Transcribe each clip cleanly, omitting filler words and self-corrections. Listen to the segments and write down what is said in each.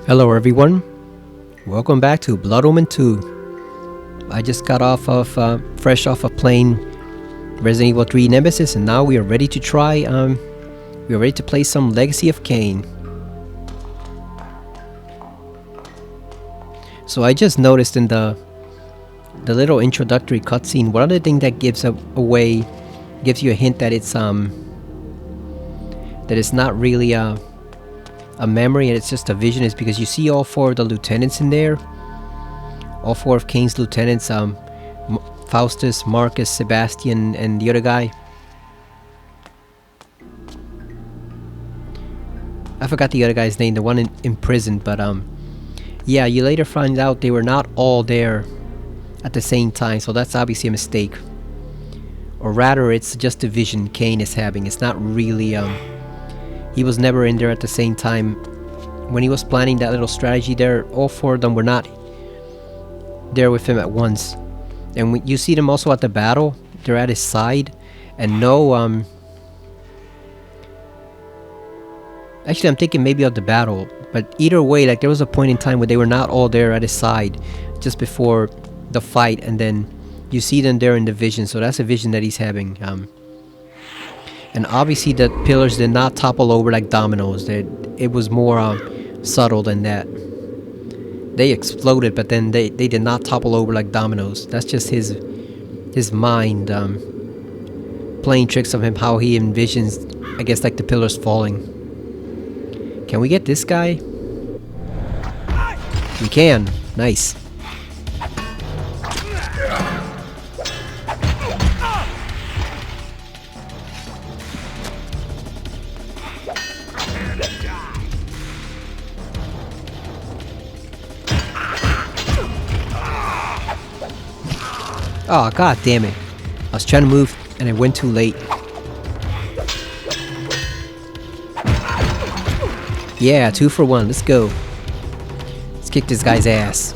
Hello everyone, welcome back to Blood Omen 2. I just got off of, fresh off of playing Resident Evil 3 Nemesis, and now we are ready to try, we are ready to play some Legacy of Kain. So I just noticed in the little introductory cutscene, one other thing that gives you a hint that it's not really a memory and it's just a vision, is because you see all four of the lieutenants in there. All four of Kain's lieutenants, Faustus, Marcus, Sebastian, and the other guy. I forgot the other guy's name, the one in prison, but yeah, you later find out they were not all there at the same time, so that's obviously a mistake. Or rather, it's just a vision Kain is having. It's not really, he was never in there at the same time. When he was planning that little strategy there, all four of them were not there with him at once. And when you see them also at the battle, they're at his side. And no, actually I'm thinking maybe of the battle. But either way, like there was a point in time where they were not all there at his side just before the fight. And then you see them there in the vision. So that's a vision that he's having. And obviously the pillars did not topple over like dominoes. It was more subtle than that. They exploded, but then they did not topple over like dominoes. That's just his mind playing tricks of him, how he envisions, I guess, like the pillars falling. Can we get this guy? We can. Nice. Oh, god damn it. I was trying to move and I went too late. Yeah, 2 for 1. Let's go. Let's kick this guy's ass.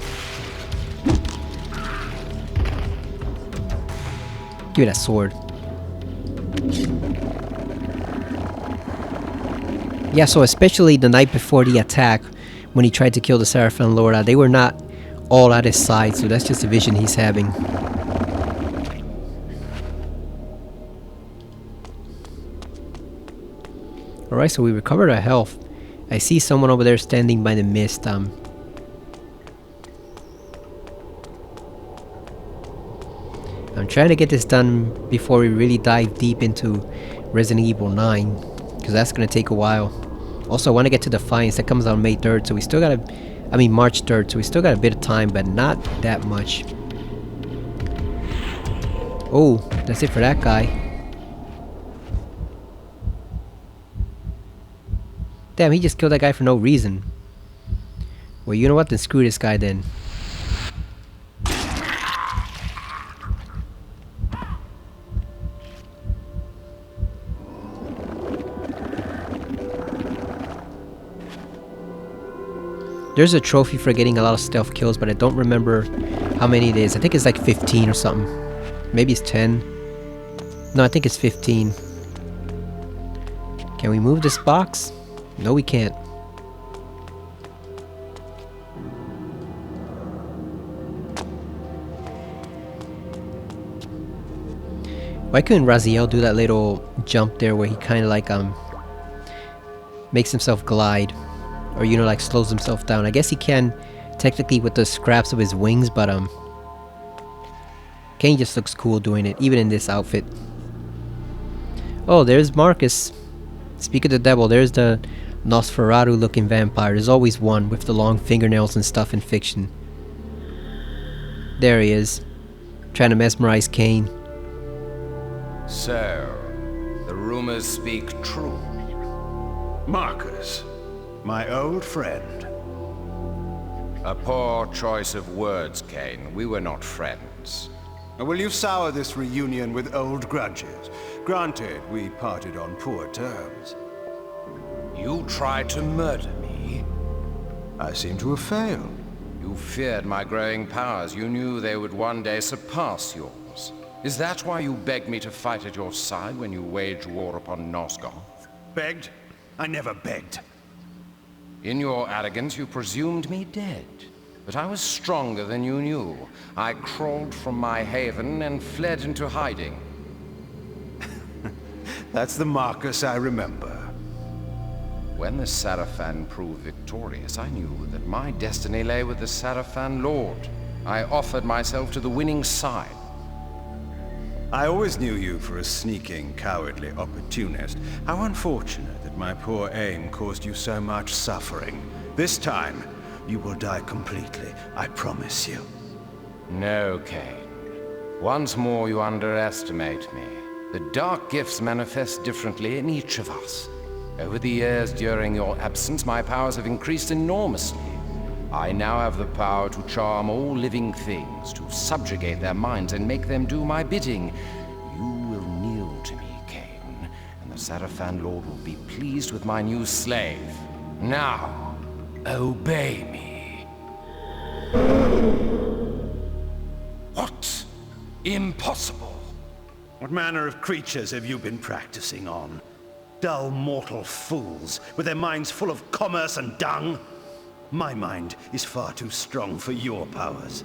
Give me that sword. Yeah, so especially the night before the attack, when he tried to kill the Seraphim Lord, they were not all at his side, so that's just a vision he's having. Alright, so we recovered our health. I see someone over there standing by the mist. I'm trying to get this done before we really dive deep into Resident Evil 9, because that's going to take a while. Also, I want to get to Defiance. That comes out May 3rd, so we still got March 3rd, so we still got a bit of time, but not that much. Oh, that's it for that guy. Damn, he just killed that guy for no reason. Well, you know what? Then screw this guy then. There's a trophy for getting a lot of stealth kills, but I don't remember how many it is. I think it's like 15 or something. Maybe it's 10. No, I think it's 15. Can we move this box? No, we can't. Why couldn't Raziel do that little jump there where he kind of like makes himself glide, or you know, like slows himself down? I guess he can technically with the scraps of his wings, but Kain just looks cool doing it, even in this outfit. Oh, there's Marcus. Speak of the devil, there's the Nosferatu looking vampire. There's always one with the long fingernails and stuff in fiction. There he is, trying to mesmerize Kain. So, the rumors speak true. Marcus, my old friend. A poor choice of words, Kain. We were not friends. Will you sour this reunion with old grudges? Granted, we parted on poor terms. You tried to murder me. I seem to have failed. You feared my growing powers. You knew they would one day surpass yours. Is that why you begged me to fight at your side when you waged war upon Nosgoth? Begged? I never begged. In your arrogance, you presumed me dead. But I was stronger than you knew. I crawled from my haven and fled into hiding. That's the Marcus I remember. When the Sarafan proved victorious, I knew that my destiny lay with the Sarafan Lord. I offered myself to the winning side. I always knew you for a sneaking, cowardly opportunist. How unfortunate that my poor aim caused you so much suffering. This time, you will die completely, I promise you. No, Cain. Once more you underestimate me. The dark gifts manifest differently in each of us. Over the years during your absence, my powers have increased enormously. I now have the power to charm all living things, to subjugate their minds and make them do my bidding. You will kneel to me, Cain, and the Sarafan Lord will be pleased with my new slave. Now, obey me. What? Impossible. What manner of creatures have you been practicing on? Dull mortal fools, with their minds full of commerce and dung? My mind is far too strong for your powers.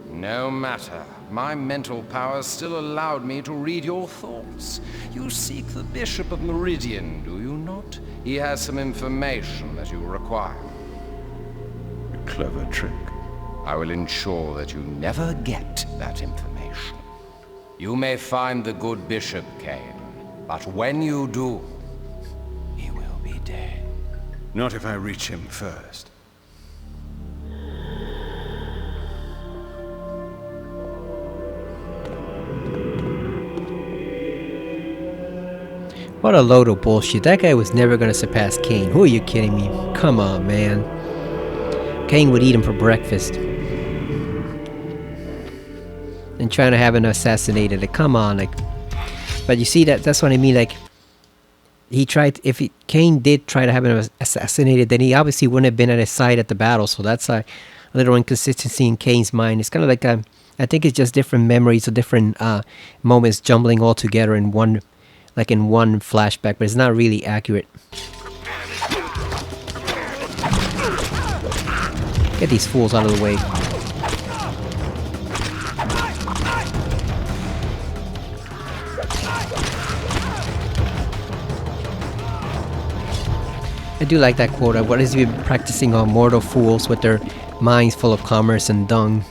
No matter. My mental powers still allowed me to read your thoughts. You seek the Bishop of Meridian, do you not? He has some information that you require. A clever trick. I will ensure that you never get that information. You may find the good Bishop, Cain, but when you do, he will be dead. Not if I reach him first. What a load of bullshit. That guy was never gonna surpass Cain. Who are you kidding me? Come on, man. Cain would eat him for breakfast. And trying to have him assassinated. Like, come on, like. But you see, that's what I mean, like. He tried, Cain did try to have him assassinated, then he obviously wouldn't have been at his side at the battle. So that's a little inconsistency in Cain's mind. It's kind of like, I think it's just different memories or different moments jumbling all together in one, like in one flashback, but it's not really accurate. Get these fools out of the way. I do like that quote. What is he practicing on mortal fools with their minds full of commerce and dung?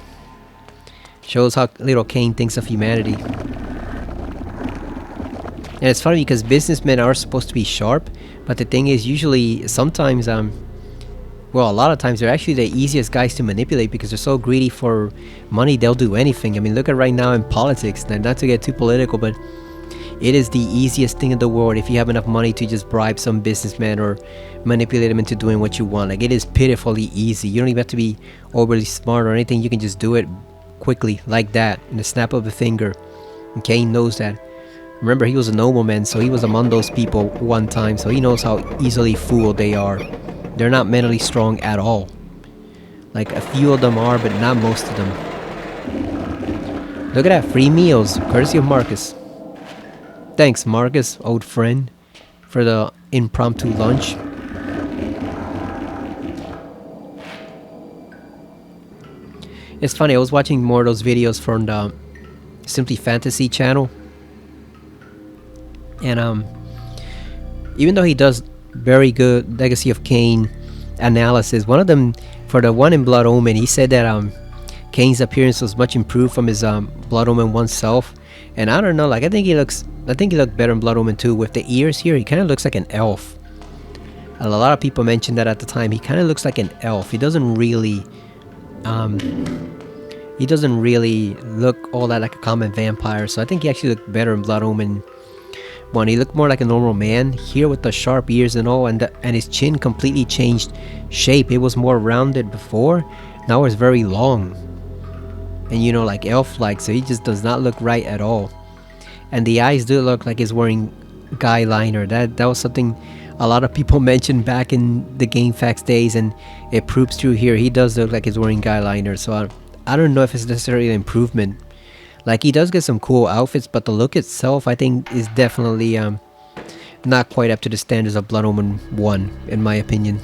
Shows how little Cain thinks of humanity. And it's funny because businessmen are supposed to be sharp, but the thing is, usually, sometimes, well, a lot of times they're actually the easiest guys to manipulate because they're so greedy for money, they'll do anything. I mean, look at right now in politics, not to get too political, but it is the easiest thing in the world if you have enough money to just bribe some businessman or manipulate him into doing what you want. Like, it is pitifully easy. You don't even have to be overly smart or anything. You can just do it quickly, like that, in the snap of a finger. And Cain knows that. Remember, he was a nobleman, so he was among those people one time, so he knows how easily fooled they are. They're not mentally strong at all. Like, a few of them are, but not most of them. Look at that, free meals, courtesy of Marcus. Thanks, Marcus, old friend, for the impromptu lunch. It's funny, I was watching more of those videos from the Simply Fantasy channel. And even though he does very good Legacy of Cain analysis, one of them, for the one in Blood Omen, he said that Cain's appearance was much improved from his Blood Omen 1 self. And I don't know, like, I think he looked better in Blood Omen 2 with the ears here. He kind of looks like an elf. A lot of people mentioned that at the time. He kind of looks like an elf. He doesn't really look all that like a common vampire. So I think he actually looked better in Blood Omen 1. He looked more like a normal man here with the sharp ears and all, and his chin completely changed shape. It was more rounded before. Now it's very long. And you know, like elf-like, so he just does not look right at all. And the eyes do look like he's wearing guy liner. That was something a lot of people mentioned back in the GameFAQs days, and it proves true here. He does look like he's wearing guy liner, so I don't know if it's necessarily an improvement. Like, he does get some cool outfits, but the look itself, I think, is definitely not quite up to the standards of Blood Omen 1, in my opinion.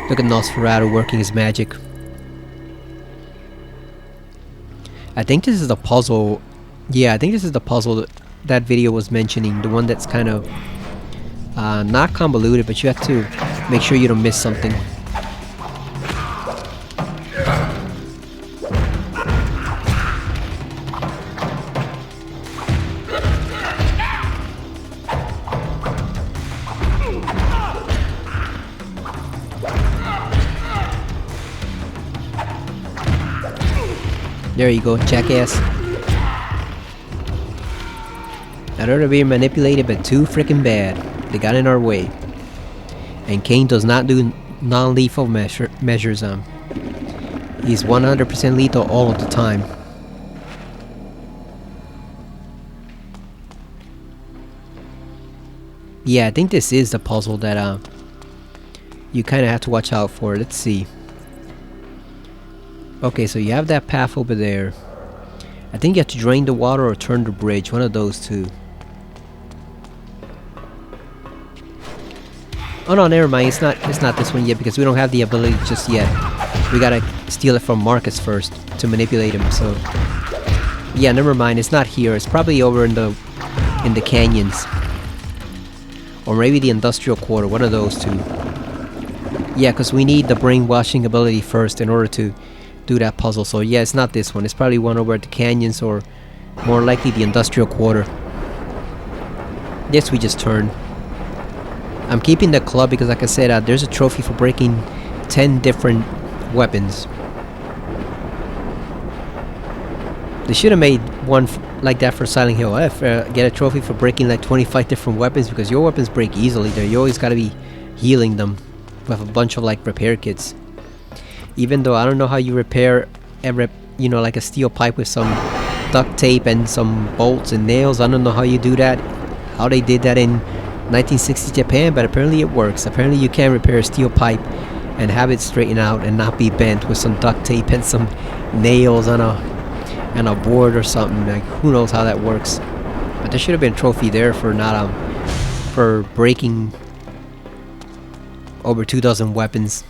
Look at Nosferatu working his magic. I think this is the puzzle. Yeah, I think this is the puzzle that video was mentioning. The one that's kind of not convoluted, but you have to make sure you don't miss something. There you go, jackass. Not order to be manipulated, but too freaking bad. They got in our way. And Kane does not do non-lethal measures. He's 100% lethal all of the time. Yeah, I think this is the puzzle that you kind of have to watch out for. Let's see. Okay, so you have that path over there. I think you have to drain the water or turn the bridge. One of those two. Oh no, never mind. It's not this one yet because we don't have the ability just yet. We gotta steal it from Marcus first to manipulate him. So yeah, never mind. It's not here. It's probably over in the canyons, or maybe the industrial quarter. One of those two. Yeah, because we need the brainwashing ability first in order to do that puzzle. So yeah, it's not this one. It's probably one over at the canyons, or more likely the industrial quarter. Yes, we just turned. I'm keeping the club because, like I said, there's a trophy for breaking 10 different weapons. They should have made one like that for Silent Hill F. Get a trophy for breaking like 25 different weapons, because your weapons break easily there. You always gotta be healing them with a bunch of like repair kits. Even though I don't know how you repair like a steel pipe with some duct tape and some bolts and nails. I don't know how you do that, how they did that in 1960 Japan, but apparently it works. Apparently you can repair a steel pipe and have it straighten out and not be bent with some duct tape and some nails on a board or something. Like, who knows how that works. But there should have been a trophy there for not for breaking over 2,000 weapons.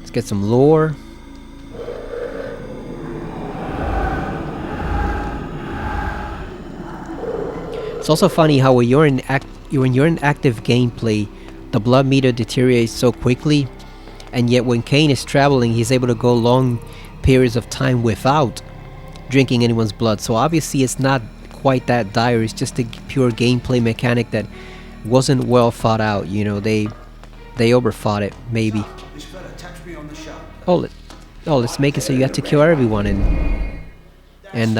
Let's get some lore. It's also funny how when you're in active gameplay, the blood meter deteriorates so quickly, and yet when Kane is traveling, he's able to go long periods of time without drinking anyone's blood. So obviously it's not quite that dire. It's just a pure gameplay mechanic that wasn't well thought out. You know, they overthought it, maybe. Oh, let's make it so you have to kill everyone and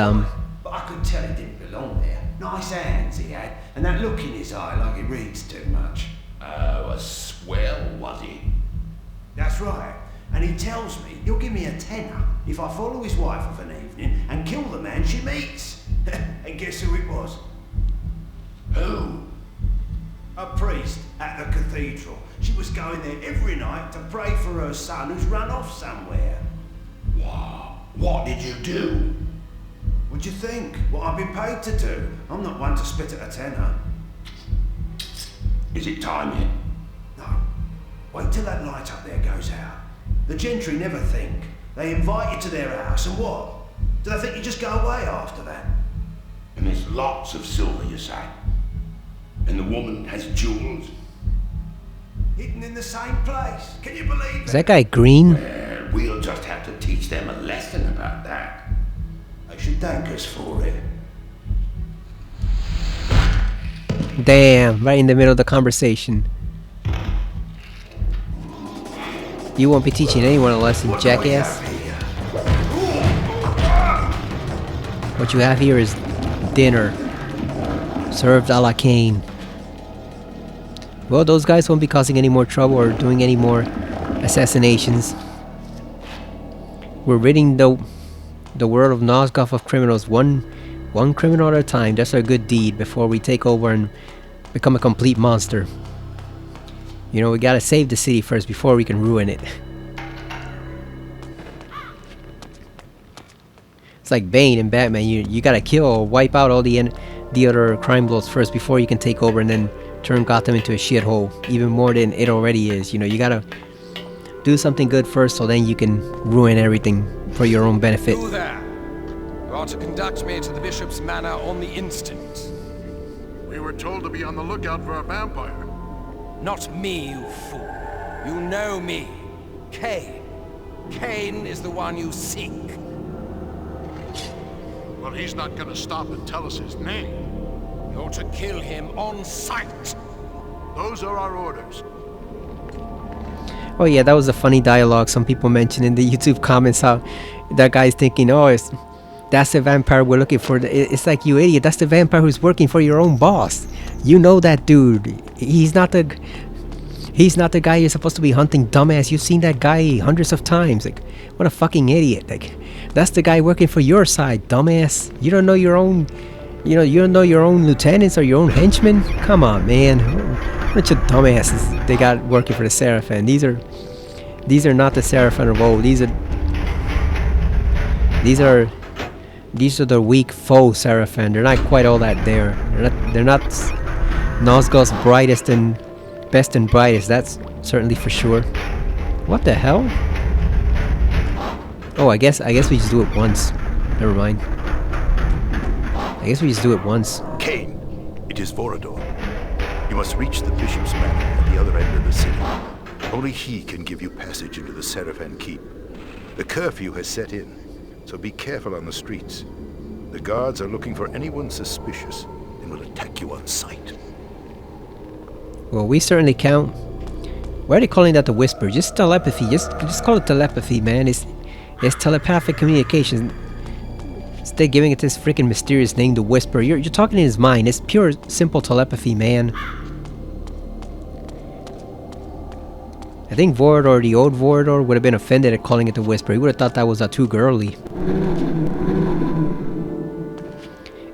But I could tell he didn't belong there. Nice hands he had, and that look in his eye like he reads too much. Oh, a swell, was he? That's right. And he tells me he'll give me a tenner if I follow his wife of an evening and kill the man she meets. And guess who it was? Who? A priest at the cathedral. She was going there every night to pray for her son who's run off somewhere. Wow. What did you do? What'd you think? What I've been paid to do? I'm not one to spit at a tenner. Is it time yet? No. Wait till that light up there goes out. The gentry never think. They invite you to their house, and what? Do they think you just go away after that? And there's lots of silver, you say? And the woman has jewels? Hidden in the same place. Can you believe is it? that guy green? Well, we'll just have to teach them a lesson about that. They should thank us for it. Damn, right in the middle of the conversation. You won't be teaching anyone a lesson, jackass. What you have here is dinner, served a la Kane. Well, those guys won't be causing any more trouble or doing any more assassinations. We're ridding the world of Nosgoth of criminals, one criminal at a time. That's our good deed before we take over and become a complete monster. You know, we gotta save the city first before we can ruin it. It's like Bane and Batman. You gotta kill or wipe out all the other crime lords first before you can take over and then turn Gotham into a shithole, even more than it already is. You know, you gotta do something good first, so then you can ruin everything for your own benefit. You there! You are to conduct me to the Bishop's manor on the instant. We were told to be on the lookout for a vampire. Not me, you fool. You know me. Kane. Kane is the one you seek. Well, he's not gonna stop and tell us his name. You're to kill him on sight. Those are our orders. Oh yeah, that was a funny dialogue. Some people mentioned in the YouTube comments how that guy's thinking, oh, that's the vampire we're looking for. It's like, you idiot, that's the vampire who's working for your own boss. You know that dude. He's not the guy you're supposed to be hunting, dumbass. You've seen that guy hundreds of times. Like, what a fucking idiot. Like, that's the guy working for your side, dumbass. You don't know your own, you don't know your own lieutenants or your own henchmen? Come on, man. Bunch of dumbasses they got working for the Seraphim. These are not the Seraphim of old. These are the weak foe Seraphim. They're not quite all that there. They're not Nosgoth's brightest and best and brightest. That's certainly for sure. What the hell? Oh, I guess we just do it once. Never mind. I guess we just do it once. Kane, it is Vorador. You must reach the Bishop's manor at the other end of the city. Only he can give you passage into the Seraphim Keep. The curfew has set in, so be careful on the streets. The guards are looking for anyone suspicious and will attack you on sight. Well, we certainly count. Why are they calling that the whisper? Just telepathy. Just call it telepathy, man. It's telepathic communication. Instead giving it this freaking mysterious name, the whisper. You're talking in his mind. It's pure, simple telepathy, man. I think Vorador, the old Vorador, would have been offended at calling it the whisper. He would have thought that was too girly.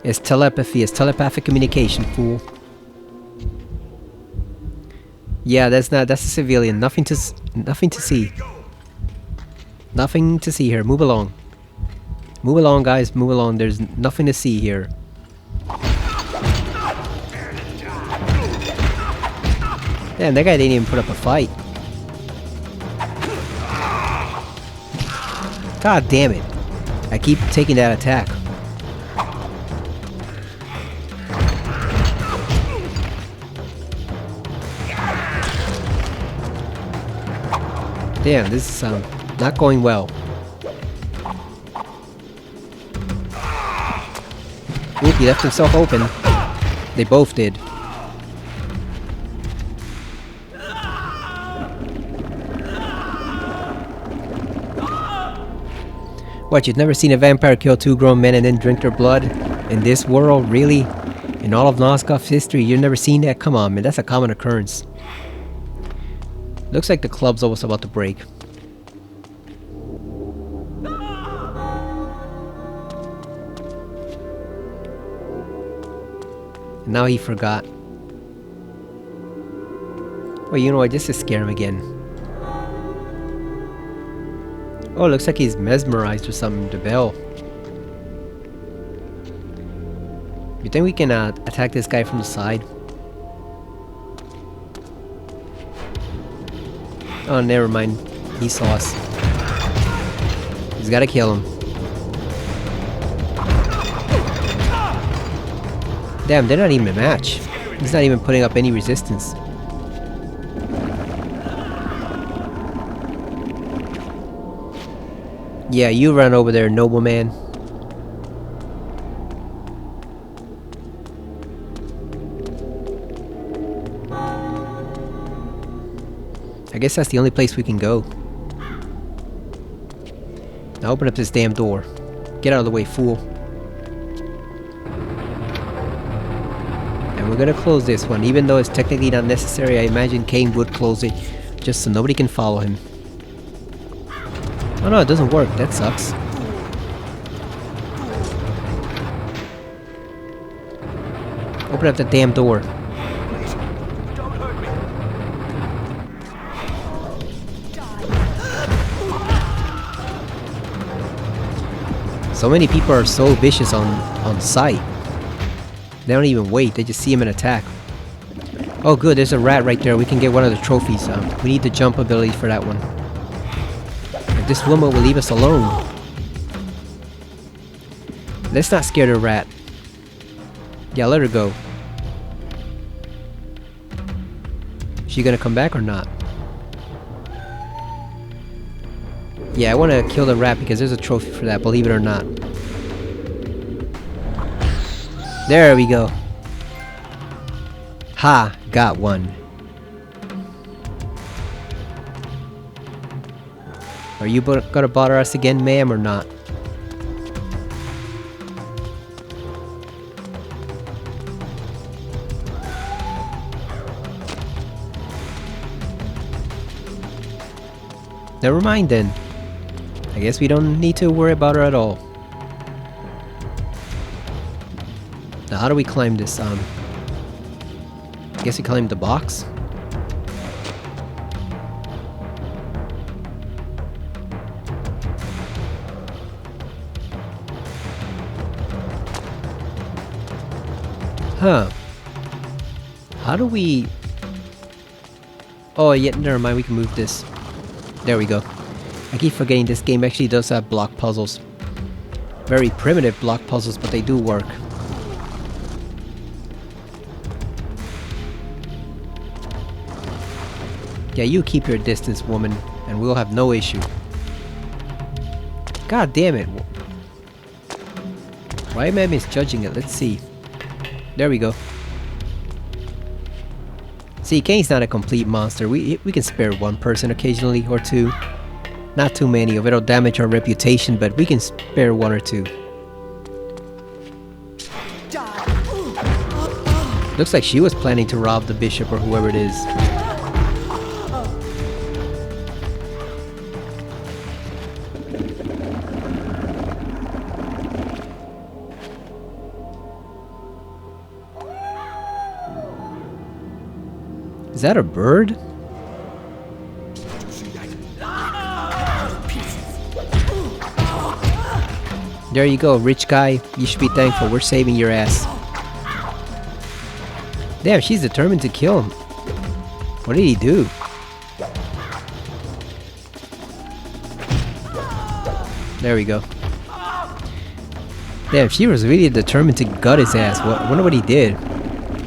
It's telepathy. It's telepathic communication, fool. Yeah, that's a civilian. Nothing to see. Nothing to see here. Move along. Move along, guys. Move along. There's nothing to see here. Damn, that guy didn't even put up a fight. God damn it. I keep taking that attack. Damn, this is not going well. Oop, he left himself open. They both did. What, you've never seen a vampire kill 2 grown men and then drink their blood? In this world, really? In all of Nosgoth's history, you've never seen that? Come on, man, that's a common occurrence. Looks like the club's almost about to break. And now he forgot. Well, you know what, just to scare him again. Oh, looks like he's mesmerized or something, the bell. You think we can attack this guy from the side? Oh, never mind. He saw us. He's gotta kill him. Damn, they're not even a match. He's not even putting up any resistance. Yeah, you run over there, nobleman. I guess that's the only place we can go. Now open up this damn door. Get out of the way, fool. And we're gonna close this one, even though it's technically not necessary. I imagine Kane would close it, just so nobody can follow him. Oh no, it doesn't work. That sucks. Open up the damn door. So many people are so vicious on sight. They don't even wait, they just see him and attack. Oh good, there's a rat right there. We can get one of the trophies. We need the jump ability for that one. If this woman will leave us alone. Let's not scare the rat. Yeah, let her go. She gonna come back or not? Yeah, I want to kill the rat because there's a trophy for that, believe it or not. There we go. Ha! Got one. Are you gonna bother us again, ma'am, or not? Never mind then. I guess we don't need to worry about her at all. Now how do we climb this? I guess we climb the box? Huh. How do we... Oh yeah, never mind, we can move this. There we go. I keep forgetting this game actually does have block puzzles. Very primitive block puzzles, but they do work. Yeah, you keep your distance, woman, and we'll have no issue. God damn it. Why am I misjudging it? Let's see. There we go. See, Kane's not a complete monster. We can spare one person occasionally, or two. Not too many, or it'll damage our reputation, but we can spare one or two. Looks like she was planning to rob the bishop or whoever it is. Is that a bird? There you go, rich guy. You should be thankful. We're saving your ass. Damn, she's determined to kill him. What did he do? There we go. Damn, she was really determined to gut his ass. I wonder what he did.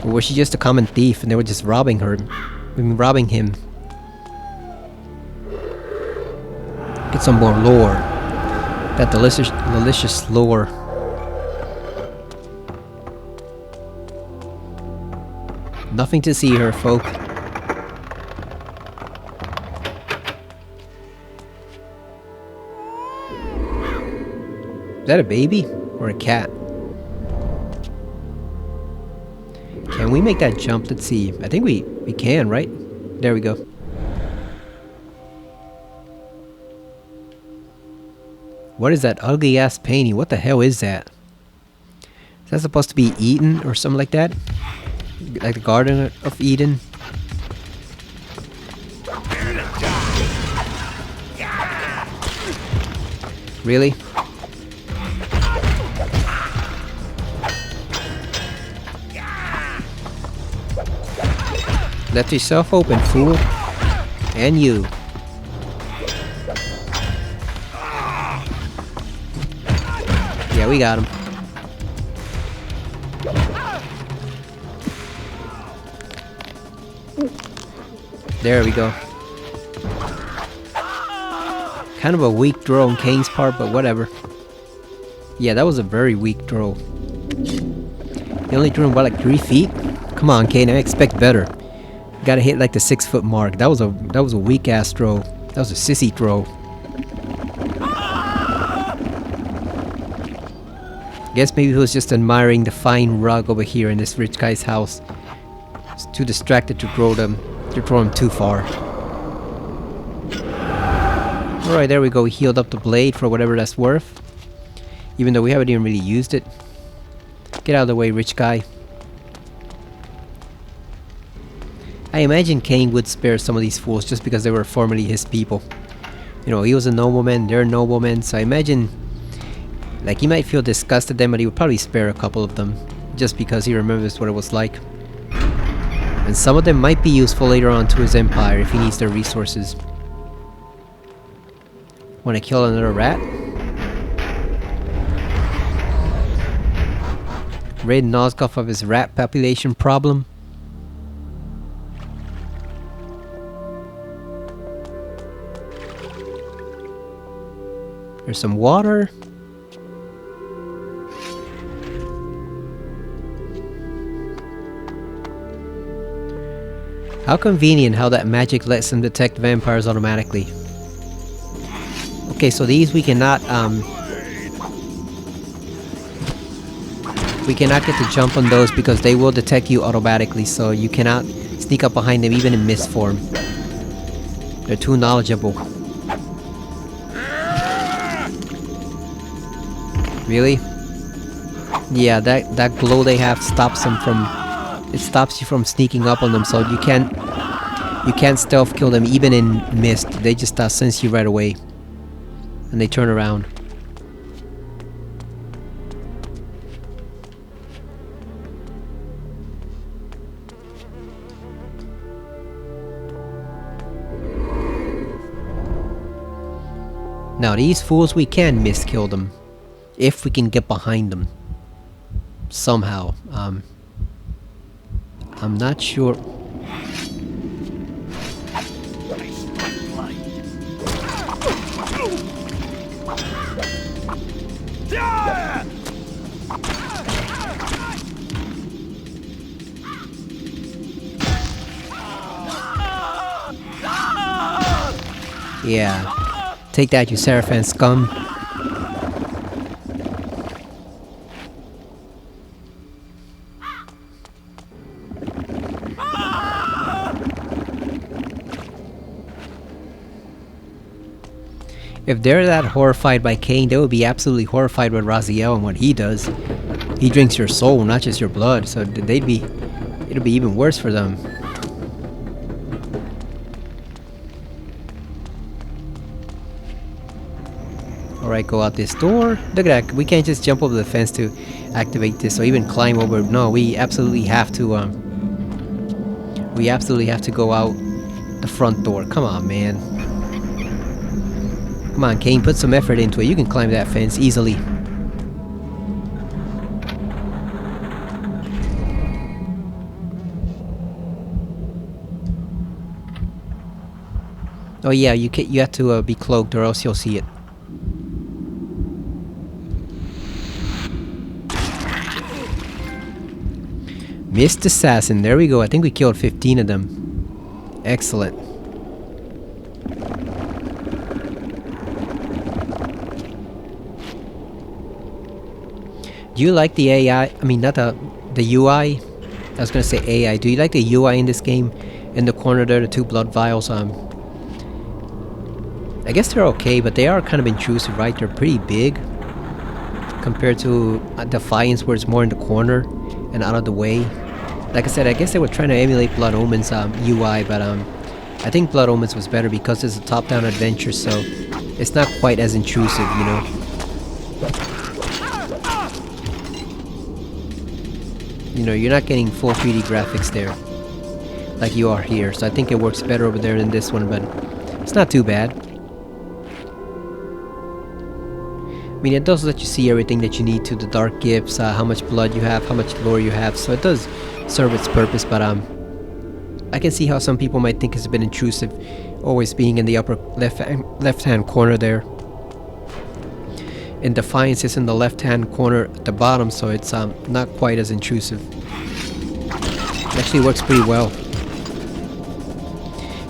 Or was she just a common thief and they were just robbing her? I mean, robbing him. Get some more lore. That delicious lore. Nothing to see here, folk. Is that a baby or a cat? Can we make that jump? Let's see. I think we can, right? There we go. What is that ugly ass painting? What the hell is that? Is that supposed to be Eden or something like that? Like the Garden of Eden? Really? Let yourself open, fool. And you. Yeah, we got him. There we go. Kind of a weak throw on Kane's part, but whatever. Yeah, that was a very weak throw. He only threw him, what, like 3 feet? Come on, Kane, I expect better. Gotta hit like the 6-foot mark. That was a weak ass throw. That was a sissy throw. Guess maybe he was just admiring the fine rug over here in this rich guy's house. He's too distracted to throw him too far. Alright, there we go. We healed up the blade for whatever that's worth. Even though we haven't even really used it. Get out of the way, rich guy. I imagine Kane would spare some of these fools just because they were formerly his people. You know, he was a nobleman, they're noblemen, so I imagine Like, he might feel disgust at them, but he would probably spare a couple of them, just because he remembers what it was like. And some of them might be useful later on to his empire if he needs their resources. Wanna kill another rat? Rid Nosgoth of his rat population problem. There's some water. How convenient how that magic lets him detect vampires automatically. Okay, so these we cannot get to jump on those because they will detect you automatically, so you cannot sneak up behind them even in mist form. They're too knowledgeable. Really? Yeah, that glow they have stops them from... It stops you from sneaking up on them, so you can't stealth kill them even in mist. They just sense you right away. And they turn around. Now these fools, we can mist kill them. If we can get behind them. Somehow. I'm not sure. Yeah. Take that, you Seraphan scum. If they're that horrified by Cain, they would be absolutely horrified with Raziel and what he does. He drinks your soul, not just your blood, so it'd be even worse for them. Alright, go out this door. Look at that, we can't just jump over the fence to activate this, or even climb over. No, we absolutely have to, go out the front door. Come on, man. Come on, Cain, put some effort into it. You can climb that fence easily. Oh yeah, you have to be cloaked or else you'll see it. Missed assassin, there we go. I think we killed 15 of them. Excellent. Do you like the AI? I mean, not the UI. I was gonna say AI. Do you like the UI in this game? In the corner there, the two blood vials. I guess they're okay, but they are kind of intrusive, right? They're pretty big compared to Defiance, where it's more in the corner and out of the way. Like I said, I guess they were trying to emulate Blood Omen's UI, but I think Blood Omens was better because it's a top-down adventure, so it's not quite as intrusive, you know. You know, you're not getting full 3D graphics there like you are here, so I think it works better over there than this one, but it's not too bad. I mean, it does let you see everything that you need to, the dark gifts, how much blood you have, how much lore you have, so it does serve its purpose, but I can see how some people might think it's a bit intrusive, always being in the upper left-hand corner there. In Defiance, it's in the left-hand corner at the bottom, so it's not quite as intrusive. It actually works pretty well.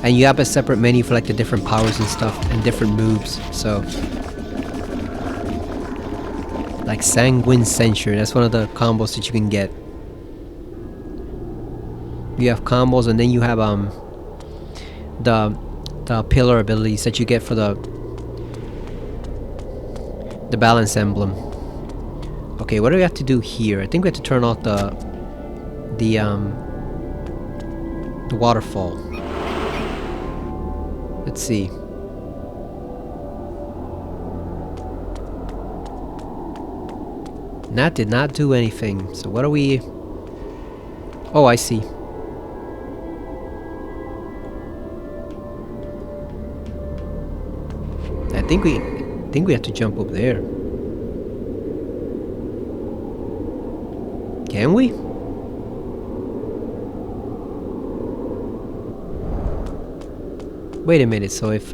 And you have a separate menu for like the different powers and stuff, and different moves, so... Like Sanguine Censure, that's one of the combos that you can get. You have combos, and then you have the pillar abilities that you get for the balance emblem. Okay, what do we have to do here? I think we have to turn off the waterfall. Let's see. That did not do anything. So what are we... Oh, I see. I think we have to jump up there. Can we? Wait a minute, so if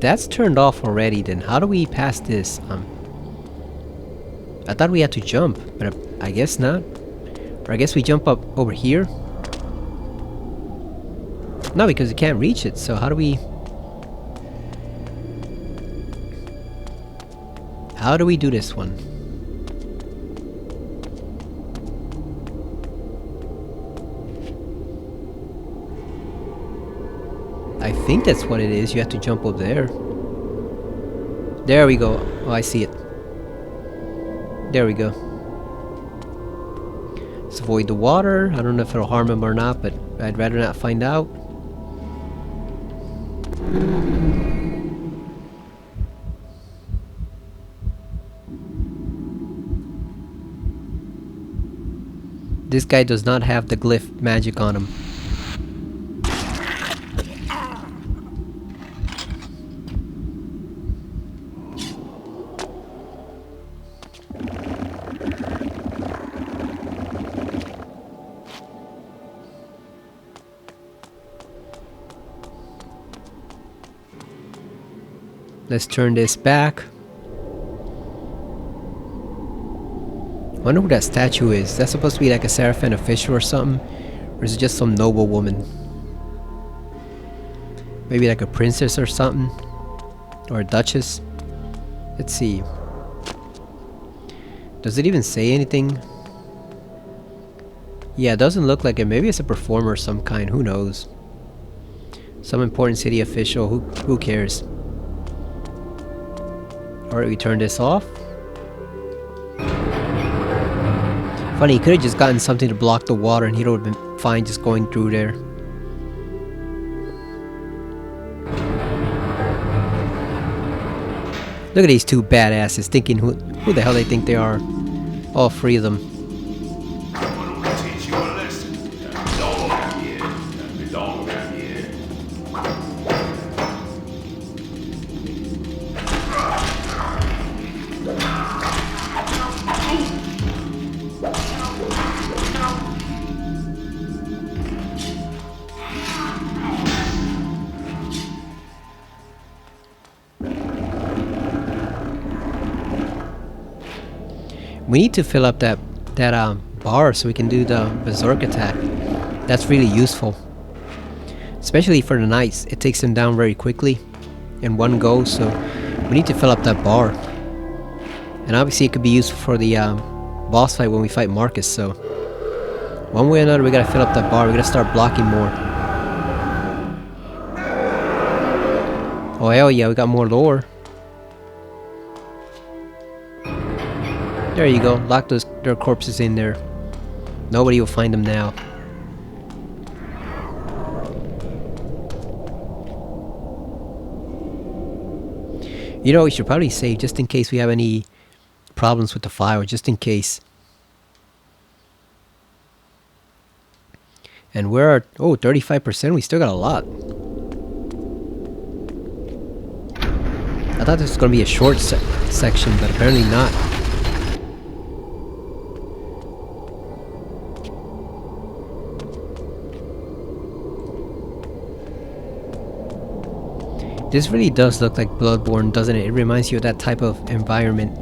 that's turned off already, then how do we pass this? I thought we had to jump, but I guess not. Or I guess we jump up over here? No, because you can't reach it, so how do we... How do we do this one? I think that's what it is. You have to jump up there. There we go. Oh, I see it. There we go. Let's avoid the water. I don't know if it'll harm him or not, but I'd rather not find out. This guy does not have the glyph magic on him. Let's turn this back. I wonder who that statue is. That's supposed to be like a Seraphim official or something? Or is it just some noble woman? Maybe like a princess or something? Or a duchess? Let's see. Does it even say anything? Yeah, it doesn't look like it. Maybe it's a performer of some kind. Who knows? Some important city official. Who cares? Alright, we turn this off. Funny, he could have just gotten something to block the water and he would have been fine just going through there. Look at these two badasses thinking who the hell they think they are. All three of them. We need to fill up that bar so we can do the berserk attack. That's really useful, especially for the knights. It takes them down very quickly in one go, so we need to fill up that bar. And obviously it could be useful for the boss fight when we fight Marcus, so one way or another we gotta fill up that bar. We gotta start blocking more. Oh hell yeah, we got more lore. There you go. Lock their corpses in there. Nobody will find them now. You know, we should probably save just in case we have any problems with the file, just in case. And we're at, oh, 35%. We still got a lot. I thought this was going to be a short section, but apparently not. This really does look like Bloodborne, doesn't it? It reminds you of that type of environment.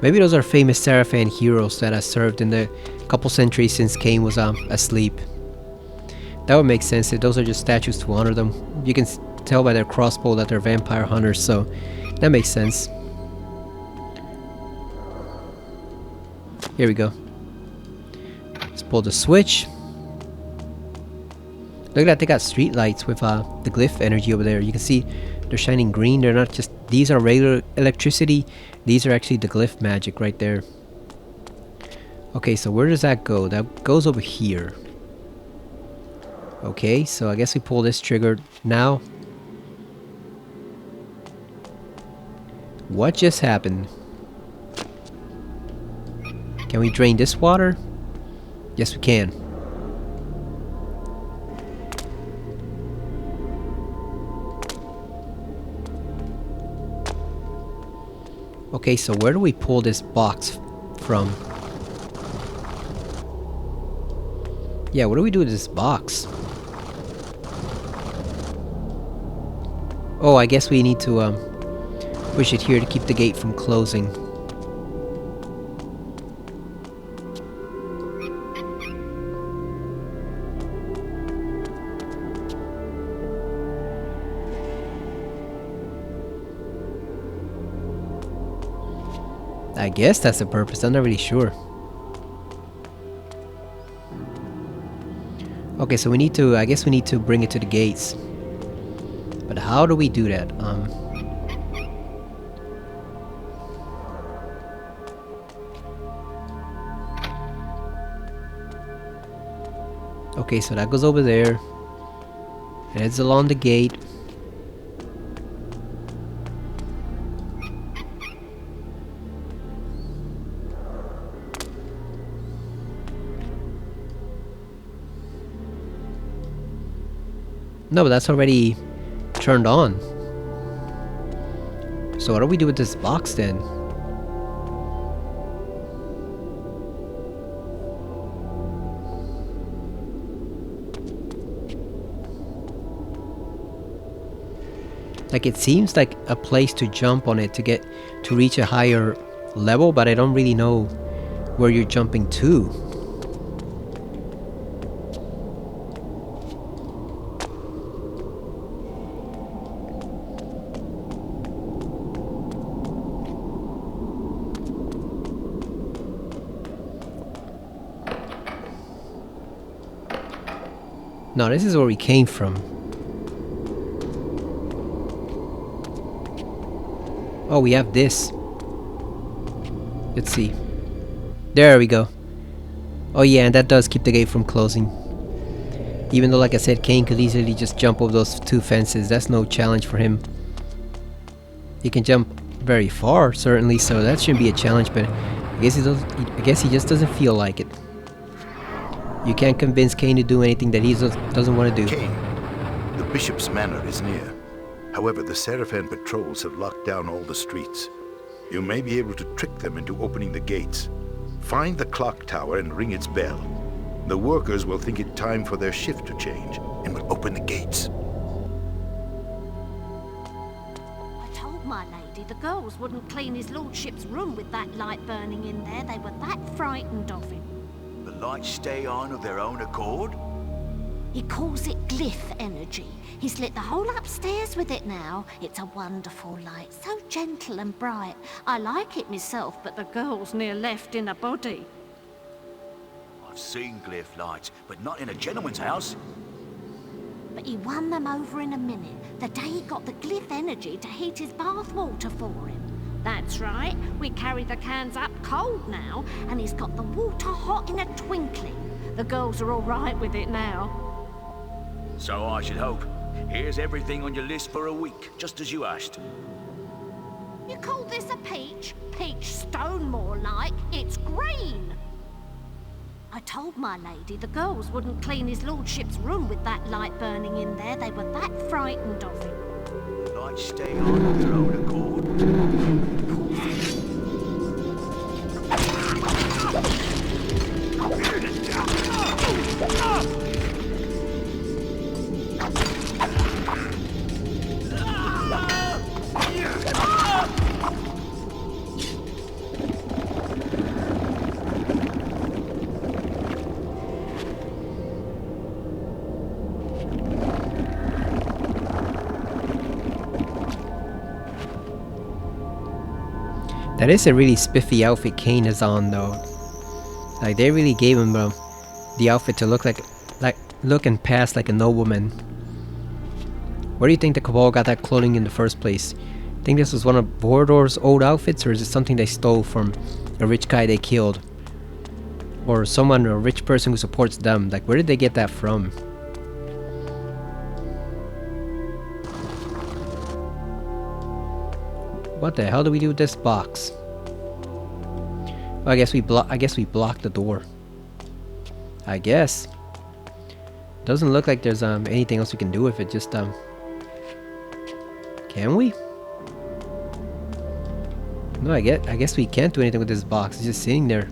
Maybe those are famous Seraphim heroes that have served in the couple centuries since Cain was asleep. That would make sense if those are just statues to honor them. You can tell by their crossbow that they're vampire hunters, so that makes sense. Here we go. Let's pull the switch. Look at that, they got street lights with the glyph energy over there. You can see they're shining green. They're not just, these are regular electricity. These are actually the glyph magic right there. Okay, so where does that go? That goes over here. Okay, so I guess we pull this trigger now. What just happened? Can we drain this water? Yes, we can. Okay, so where do we pull this box from? Yeah, what do we do with this box? Oh, I guess we need to push it here to keep the gate from closing. I guess that's the purpose, I'm not really sure. Okay, so we need to, I guess we need to bring it to the gates. But how do we do that? Okay, so that goes over there. Heads along the gate. No, but that's already turned on. So what do we do with this box then? Like, it seems like a place to jump on it to reach a higher level, but I don't really know where you're jumping to. No, this is where we came from. Oh, we have this. Let's see. There we go. Oh yeah, and that does keep the gate from closing. Even though, like I said, Cain could easily just jump over those two fences. That's no challenge for him. He can jump very far, certainly, so that shouldn't be a challenge, but I guess he just doesn't feel like it. You can't convince Cain to do anything that he doesn't want to do. Cain, the Bishop's manor is near. However, the Seraphan patrols have locked down all the streets. You may be able to trick them into opening the gates. Find the clock tower and ring its bell. The workers will think it time for their shift to change and will open the gates. I told my lady the girls wouldn't clean his lordship's room with that light burning in there. They were that frightened of him. The lights stay on of their own accord? He calls it glyph energy. He's lit the whole upstairs with it now. It's a wonderful light, so gentle and bright. I like it myself, but the girl's near left in a body. I've seen glyph lights, but not in a gentleman's house. But he won them over in a minute, the day he got the glyph energy to heat his bath water for him. That's right, we carry the cans up cold now, and he's got the water hot in a twinkling. The girls are all right with it now. So I should hope. Here's everything on your list for a week, just as you asked. You call this a peach? Peach stone more like. It's green. I told my lady the girls wouldn't clean his lordship's room with that light burning in there. They were that frightened of him. The lights stay on of their own accord. That is a really spiffy outfit Cain is on, though. Like, they really gave him the outfit to look like look and pass like a nobleman. Where do you think the Cabal got that clothing in the first place? Think this was one of Vorador's old outfits, or is it something they stole from a rich guy they killed? Or someone, a rich person who supports them? Like, where did they get that from? What the hell do we do with this box? Oh, I guess we blocked the door. I guess. Doesn't look like there's anything else we can do with it. Just can we? No, I guess we can't do anything with this box. It's just sitting there.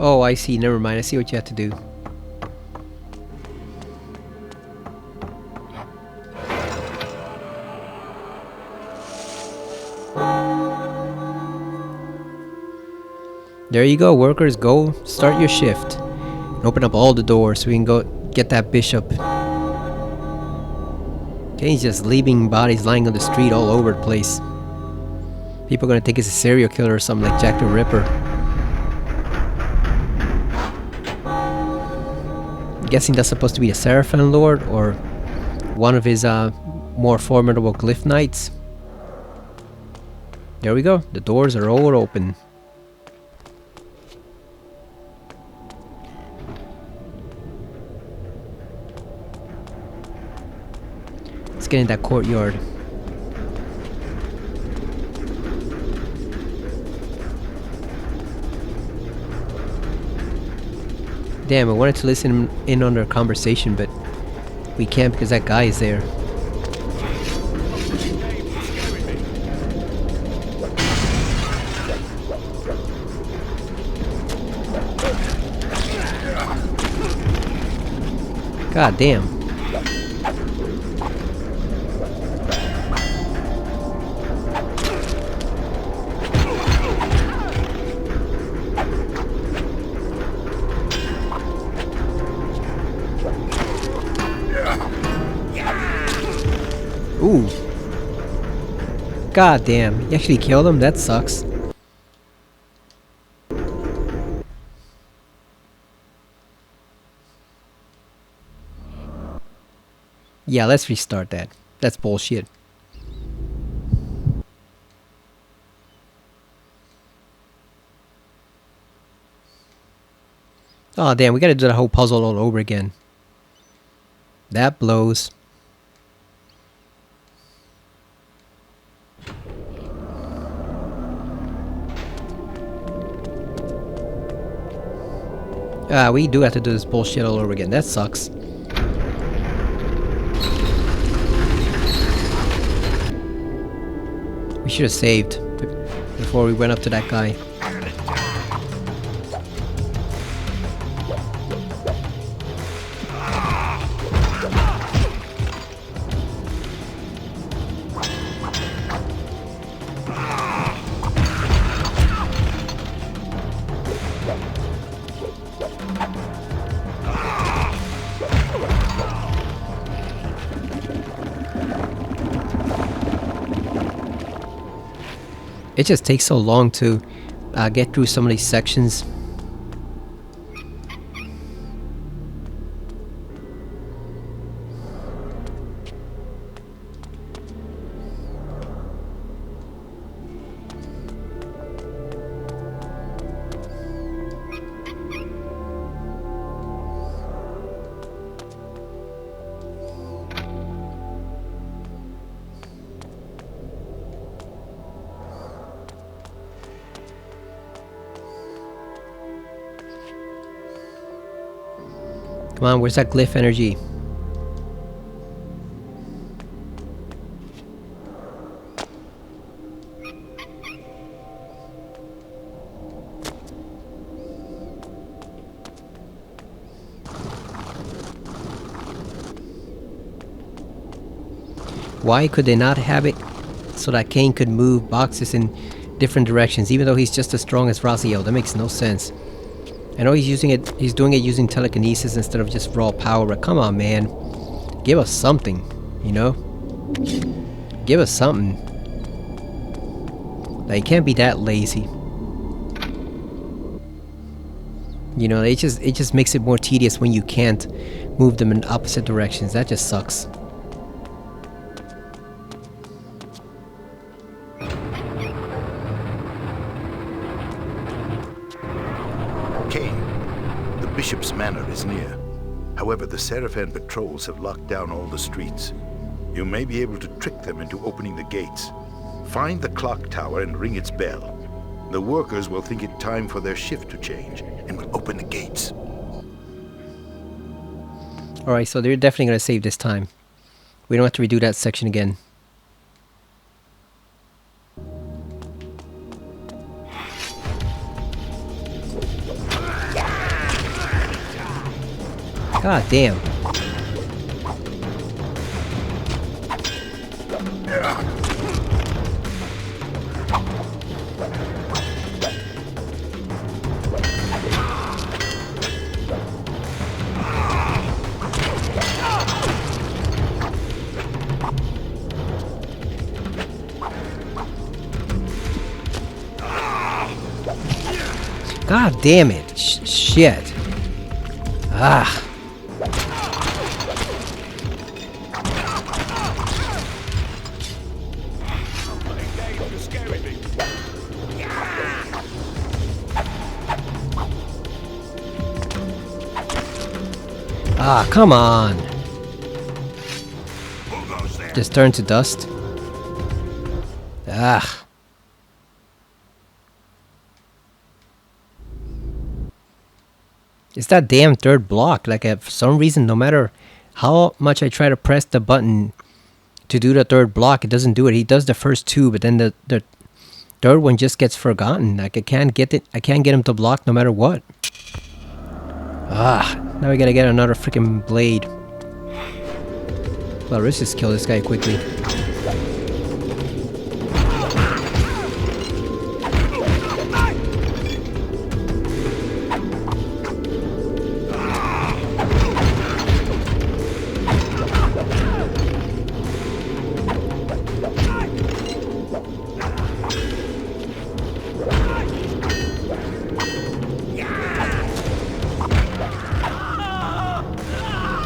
Oh, I see. Never mind. I see what you have to do. There you go, workers. Go start your shift. And open up all the doors so we can go get that bishop. Okay, he's just leaving bodies lying on the street all over the place. People are gonna think he's a serial killer or something like Jack the Ripper. Guessing that's supposed to be the Seraphim Lord or one of his more formidable glyph knights. There we go. The doors are all open. Let's get in that courtyard. Damn, I wanted to listen in on their conversation, but we can't because that guy is there. God damn. Ooh. God damn. You actually killed him? That sucks. Yeah, let's restart that. That's bullshit. Oh damn, we gotta do the whole puzzle all over again. That blows. We do have to do this bullshit all over again. That sucks. We should have saved before we went up to that guy. It just takes so long to get through some of these sections. Come on, where's that glyph energy? Why could they not have it so that Kane could move boxes in different directions, even though he's just as strong as Raziel? That makes no sense. I know he's doing it using telekinesis instead of just raw power, but come on, man. Give us something, you know? Give us something. Like, you can't be that lazy. You know, it just makes it more tedious when you can't move them in opposite directions. That just sucks. Kane, the Bishop's Manor is near. However, the Seraphan patrols have locked down all the streets. You may be able to trick them into opening the gates. Find the clock tower and ring its bell. The workers will think it time for their shift to change and will open the gates. Alright, so they're definitely going to save this time. We don't have to redo that section again. God damn. God damn it. Shit. Ah. Ah, come on. Just turn to dust. Ah. It's that damn third block. Like, for some reason, no matter how much I try to press the button to do the third block, it doesn't do it. He does the first two, but then the third one just gets forgotten. Like, I can't get him to block no matter what. Ah, now we gotta get another freaking blade. Well, let's just kill this guy quickly.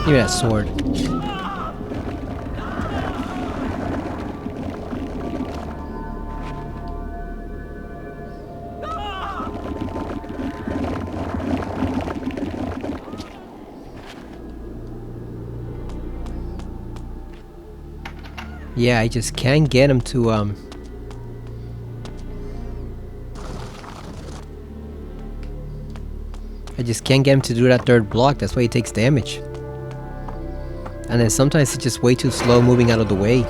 Give me that sword. Yeah, I just can't get him to I just can't get him to do that third block. That's why he takes damage. And then sometimes it's just way too slow moving out of the way.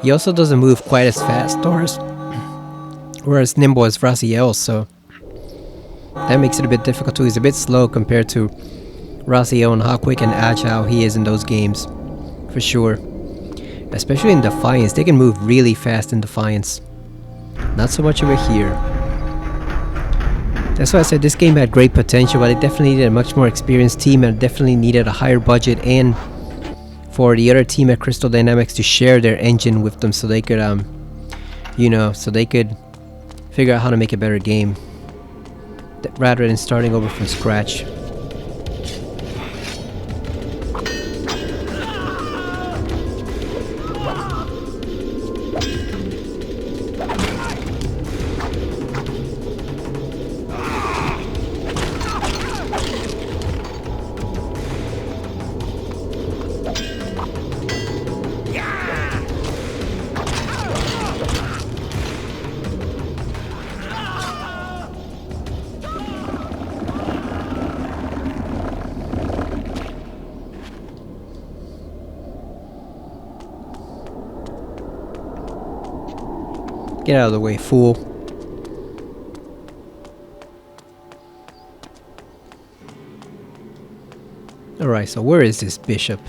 He also doesn't move quite as fast or as nimble as Raziel, so that makes it a bit difficult too. He's a bit slow compared to Raziel and how quick and agile he is in those games, for sure. Especially in Defiance, they can move really fast in Defiance. Not so much over here. That's why I said this game had great potential, but it definitely needed a much more experienced team and definitely needed a higher budget, and for the other team at Crystal Dynamics to share their engine with them so they could, you know, so they could figure out how to make a better game rather than starting over from scratch. Get out of the way, fool. Alright, so where is this bishop?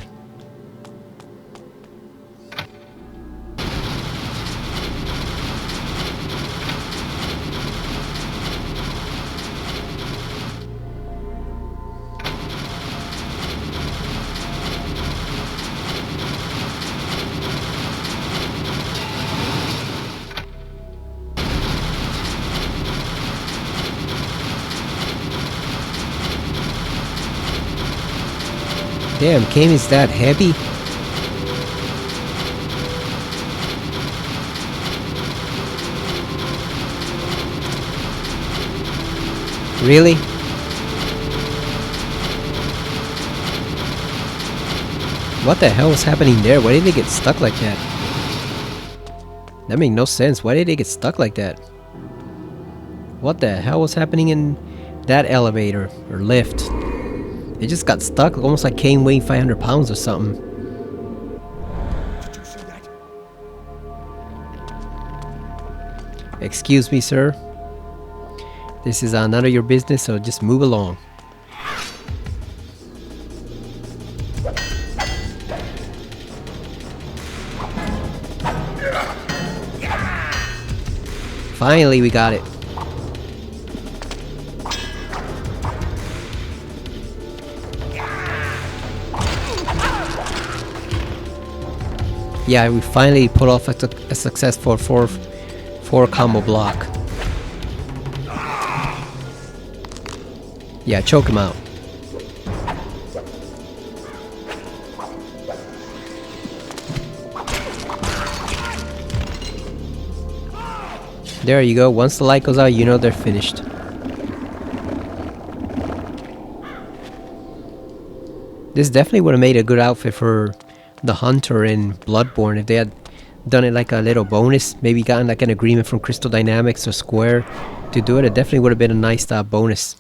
Damn, Kane is that heavy? Really? What the hell was happening there? Why did they get stuck like that? That made no sense. Why did they get stuck like that? What the hell was happening in that elevator or lift? They just got stuck, almost like Kane weighing 500 pounds or something. Did you see that? Excuse me, sir. This is none of your business, so just move along. Finally, we got it. Yeah, we finally put off a successful four combo block. Yeah, choke him out. There you go. Once the light goes out, you know they're finished. This definitely would have made a good outfit for the Hunter in Bloodborne if they had done it like a little bonus. Maybe gotten like an agreement from Crystal Dynamics or Square to do it. It definitely would have been a nice bonus.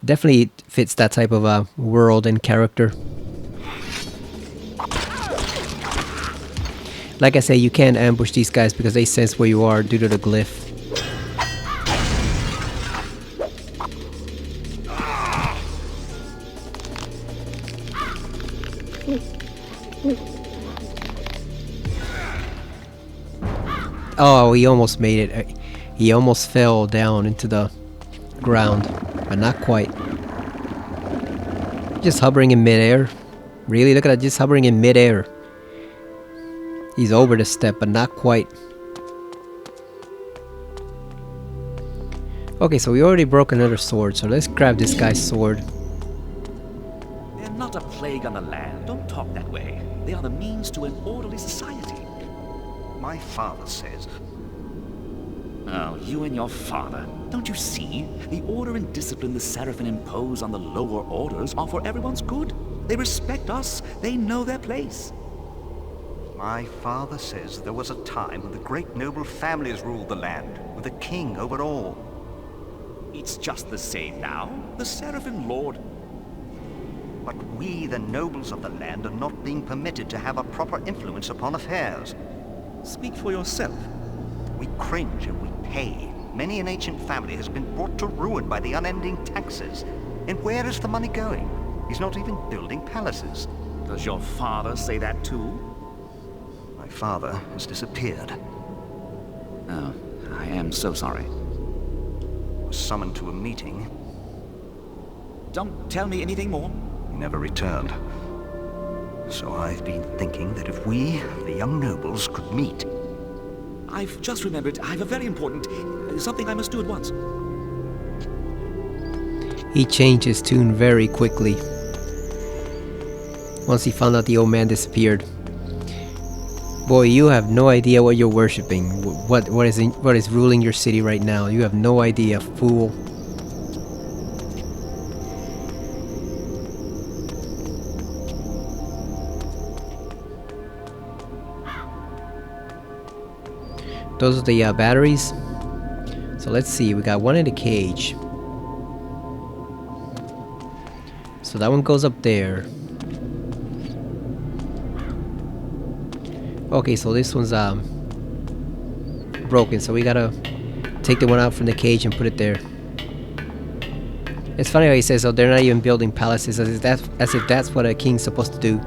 Definitely fits that type of world and character. Like I say, you can't ambush these guys because they sense where you are due to the glyph. Oh, he almost made it. He almost fell down into the ground, but not quite. Just hovering in midair. Really? Look at that, just hovering in midair. He's over the step, but not quite. Okay, so we already broke another sword, so let's grab this guy's sword. They're not a plague on the land. Don't talk that way. They are the means to an orderly society. My father says... Oh, you and your father. Don't you see? The order and discipline the Seraphim impose on the lower orders are for everyone's good. They respect us. They know their place. My father says there was a time when the great noble families ruled the land, with a king over all. It's just the same now. The Seraphim Lord. But we, the nobles of the land, are not being permitted to have a proper influence upon affairs. Speak for yourself. We cringe and we pay. Many an ancient family has been brought to ruin by the unending taxes. And where is the money going? He's not even building palaces. Does your father say that too? My father has disappeared. Oh, I am so sorry. Was summoned to a meeting. Don't tell me anything more. He never returned. So I've been thinking that if we, the young nobles, could meet... I've just remembered I have a very important... something I must do at once. He changed his tune very quickly. Once he found out the old man disappeared. Boy, you have no idea what you're worshipping. What is ruling your city right now. You have no idea, fool. Those are the batteries. So let's see, we got one in the cage. So that one goes up there. Okay, so this one's broken, so we gotta take the one out from the cage and put it there. It's funny how he says, oh, they're not even building palaces, as if that's what a king's supposed to do.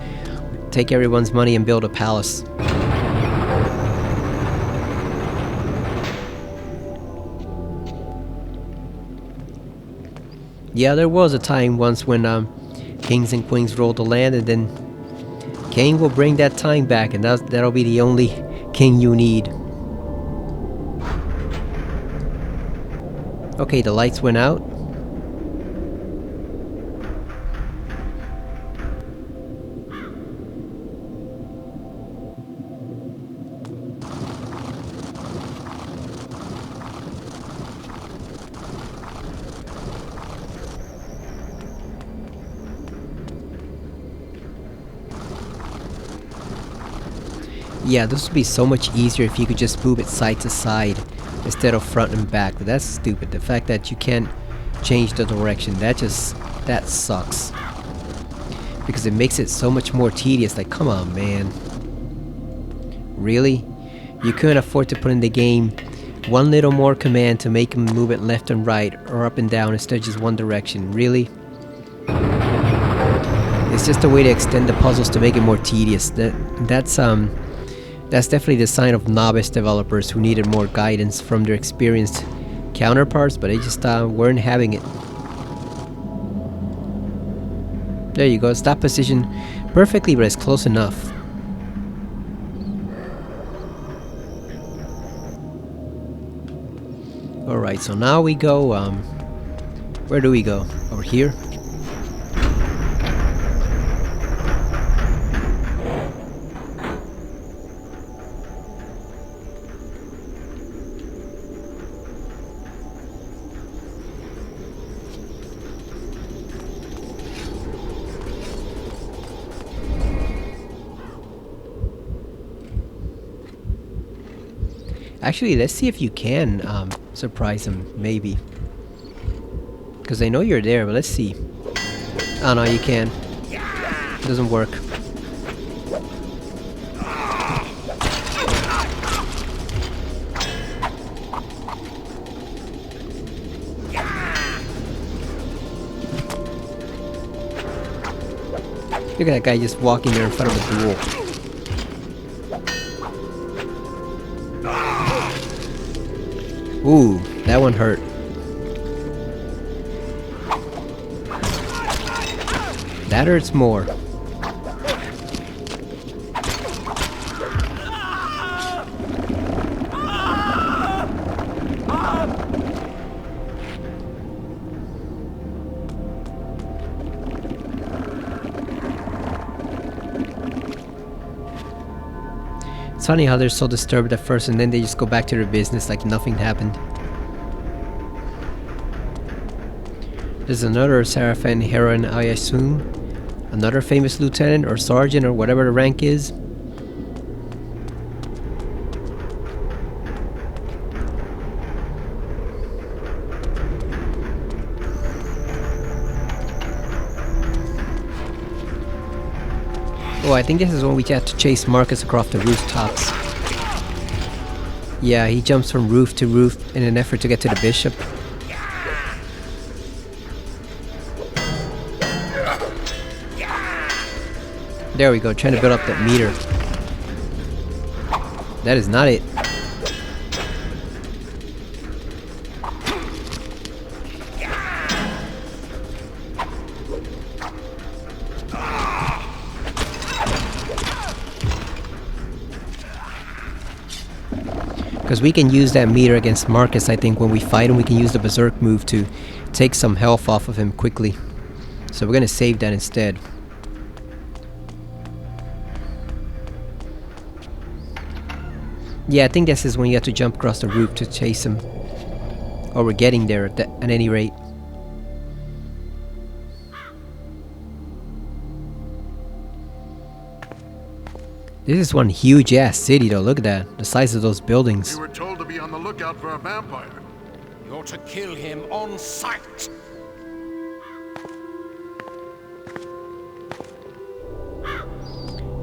Take everyone's money and build a palace. Yeah, there was a time once when kings and queens ruled the land, and then Cain will bring that time back, and that'll be the only king you need. Okay, the lights went out. Yeah, this would be so much easier if you could just move it side to side instead of front and back. But that's stupid. The fact that you can't change the direction, that sucks. Because it makes it so much more tedious. Like, come on, man. Really? You couldn't afford to put in the game one little more command to make him move it left and right or up and down instead of just one direction. Really? It's just a way to extend the puzzles to make it more tedious. That's definitely the sign of novice developers who needed more guidance from their experienced counterparts, but they just weren't having it. There you go, it's that position perfectly, but it's close enough. Alright, so now we go, where do we go? Over here? Actually, let's see if you can surprise them, maybe. Because they know you're there, but let's see. Oh no, you can. It doesn't work. Look at that guy just walking there in front of the duel. Ooh, that one hurt. That hurts more. It's funny how they're so disturbed at first and then they just go back to their business like nothing happened. There's another Sarafan heroine, I assume. Another famous lieutenant or sergeant or whatever the rank is. Oh, I think this is when we have to chase Marcus across the rooftops. Yeah, he jumps from roof to roof in an effort to get to the bishop. There we go, trying to build up that meter. That is not it. Because we can use that meter against Marcus, I think, when we fight him. We can use the berserk move to take some health off of him quickly. So we're going to save that instead. Yeah, I think this is when you have to jump across the roof to chase him. Or we're getting there at any rate. This is one huge ass city though, look at that. The size of those buildings. We were told to be on the lookout for a vampire. You're to kill him on sight.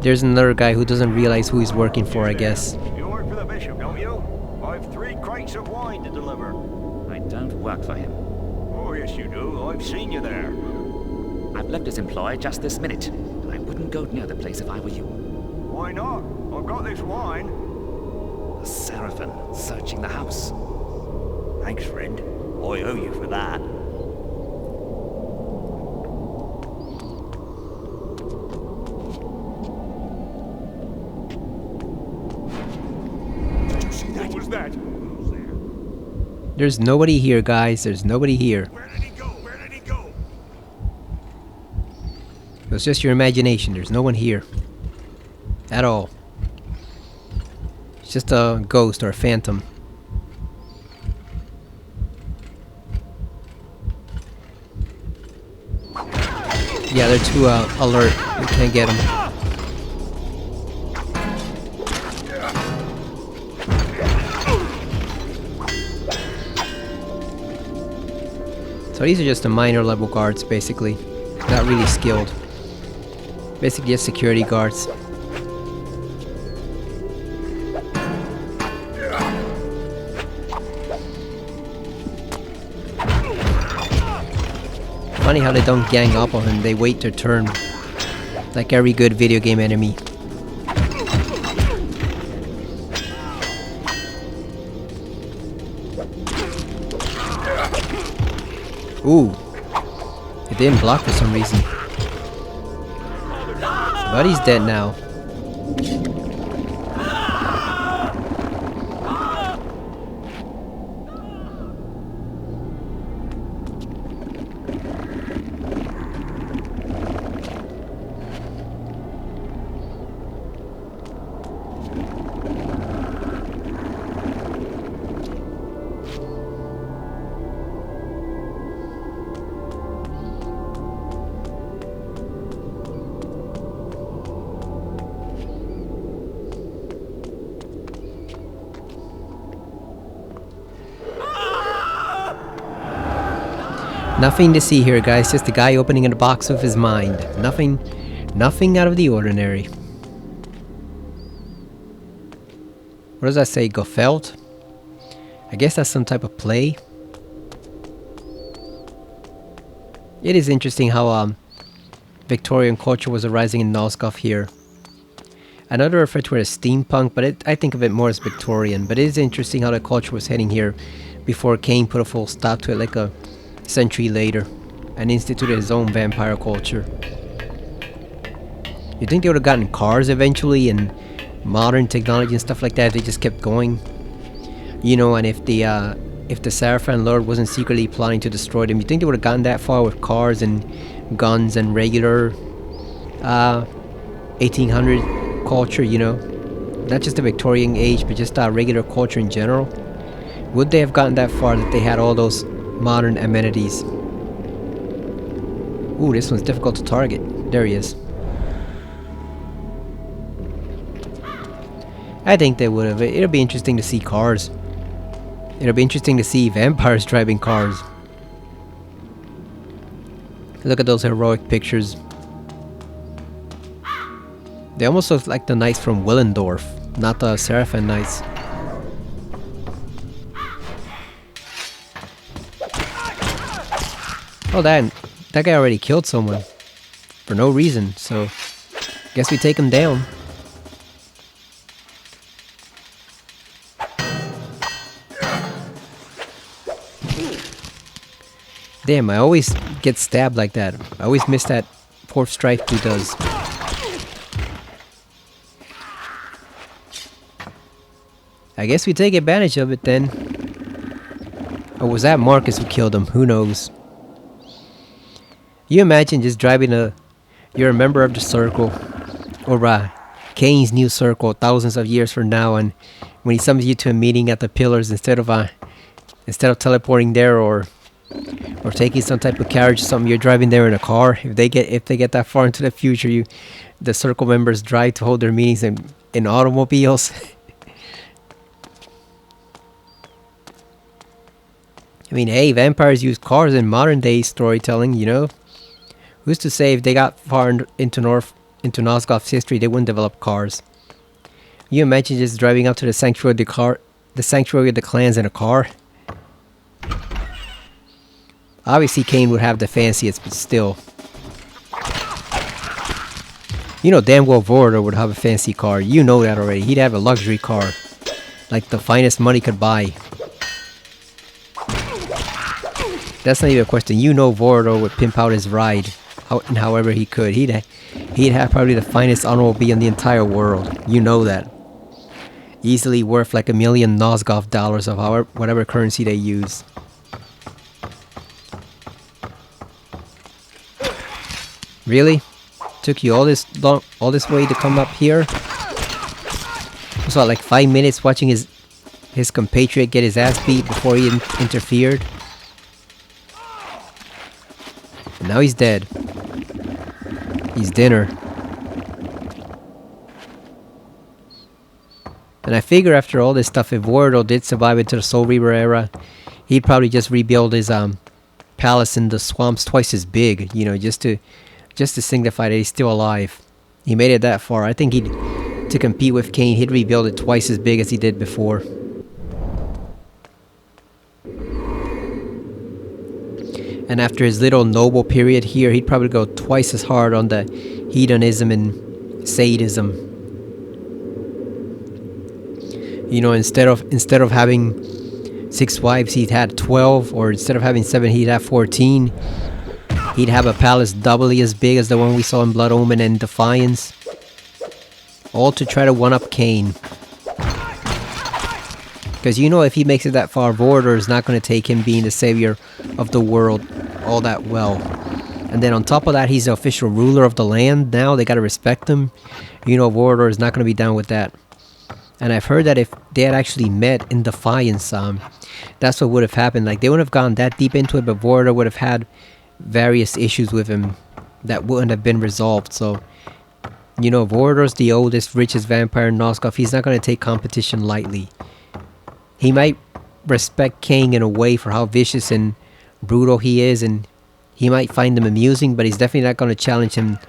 There's another guy who doesn't realize who he's working for, I guess. You work for the bishop, don't you? I've work for him. Oh, yes you do. I've seen you there. I've left his employ just this minute. I wouldn't go near the place if I were you. Why not? I've got this wine. The Seraphim searching the house. Thanks, friend. I owe you for that. Did you see that? What was that? There's nobody here, guys. There's nobody here. Where did he go? Where did he go? It was just your imagination. There's no one here. At all. It's just a ghost or a phantom. Yeah, they're too alert. We can't get them. So these are just the minor level guards, basically. Not really skilled. Basically just security guards. Funny how they don't gang up on him, they wait their turn. Like every good video game enemy. Ooh. It didn't block for some reason. But he's dead now. Nothing to see here, guys. Just a guy opening a box with his mind. Nothing out of the ordinary. What does that say? Gefällt? I guess that's some type of play. It is interesting how Victorian culture was arising in Nosgoth here. I know they refer to it as steampunk, but I think of it more as Victorian. But it is interesting how the culture was heading here before Cain put a full stop to it like a century later and instituted his own vampire culture. You think they would have gotten cars eventually and modern technology and stuff like that if they just kept going? You know, and if the Seraphim Lord wasn't secretly plotting to destroy them, you think they would have gotten that far with cars and guns and regular 1800 culture, you know? Not just the Victorian age, but just regular culture in general. Would they have gotten that far that they had all those modern amenities? Ooh, this one's difficult to target. There he is. I think they would have. It'll be interesting to see cars. It'll be interesting to see vampires driving cars. Look at those heroic pictures. They almost look like the knights from Willendorf, not the Seraphim knights. Oh, that guy already killed someone for no reason, so guess we take him down. Damn, I always get stabbed like that. I always miss that fourth strike he does. I guess we take advantage of it then. Or was that Marcus who killed him? Who knows? You imagine just driving you're a member of the circle, or Cain's new circle thousands of years from now, and when he summons you to a meeting at the pillars, instead of teleporting there or taking some type of carriage or something, you're driving there in a car. If they get that far into the future, the circle members drive to hold their meetings in automobiles. I mean, hey, vampires use cars in modern day storytelling, you know. Who's to say if they got far into Nosgoth's history, they wouldn't develop cars? You imagine just driving up to the sanctuary of the clans in a car? Obviously, Kane would have the fanciest, but still. You know damn well Vorador would have a fancy car. You know that already. He'd have a luxury car. Like the finest money could buy. That's not even a question. You know Vorador would pimp out his ride. However he could. He'd have probably the finest automobile in the entire world. You know that. Easily worth like $1 million Nosgoth dollars of whatever currency they use. Really? Took you all this way to come up here? It was like 5 minutes watching his compatriot get his ass beat before he interfered. And now he's dead. He's dinner. And I figure after all this stuff, if Vorador did survive into the Soul Reaver era, he'd probably just rebuild his palace in the swamps twice as big, you know, just to signify that he's still alive. He made it that far. I think to compete with Kane, he'd rebuild it twice as big as he did before. And after his little noble period here, he'd probably go twice as hard on the hedonism and sadism. You know, instead of having 6 wives, he'd had 12, or instead of having 7, he'd have 14. He'd have a palace doubly as big as the one we saw in Blood Omen and Defiance. All to try to one-up Kane. Because you know if he makes it that far, Vorador is not going to take him being the savior of the world all that well. And then on top of that, he's the official ruler of the land now. They got to respect him. You know Vorador is not going to be down with that. And I've heard that if they had actually met in Defiance, that's what would have happened. Like, they wouldn't have gone that deep into it, but Vorador would have had various issues with him that wouldn't have been resolved. So, you know, Vorador's the oldest, richest vampire in Nosgoth. He's not going to take competition lightly. He might respect Kane in a way for how vicious and brutal he is, and he might find him amusing, but he's definitely not going to challenge him.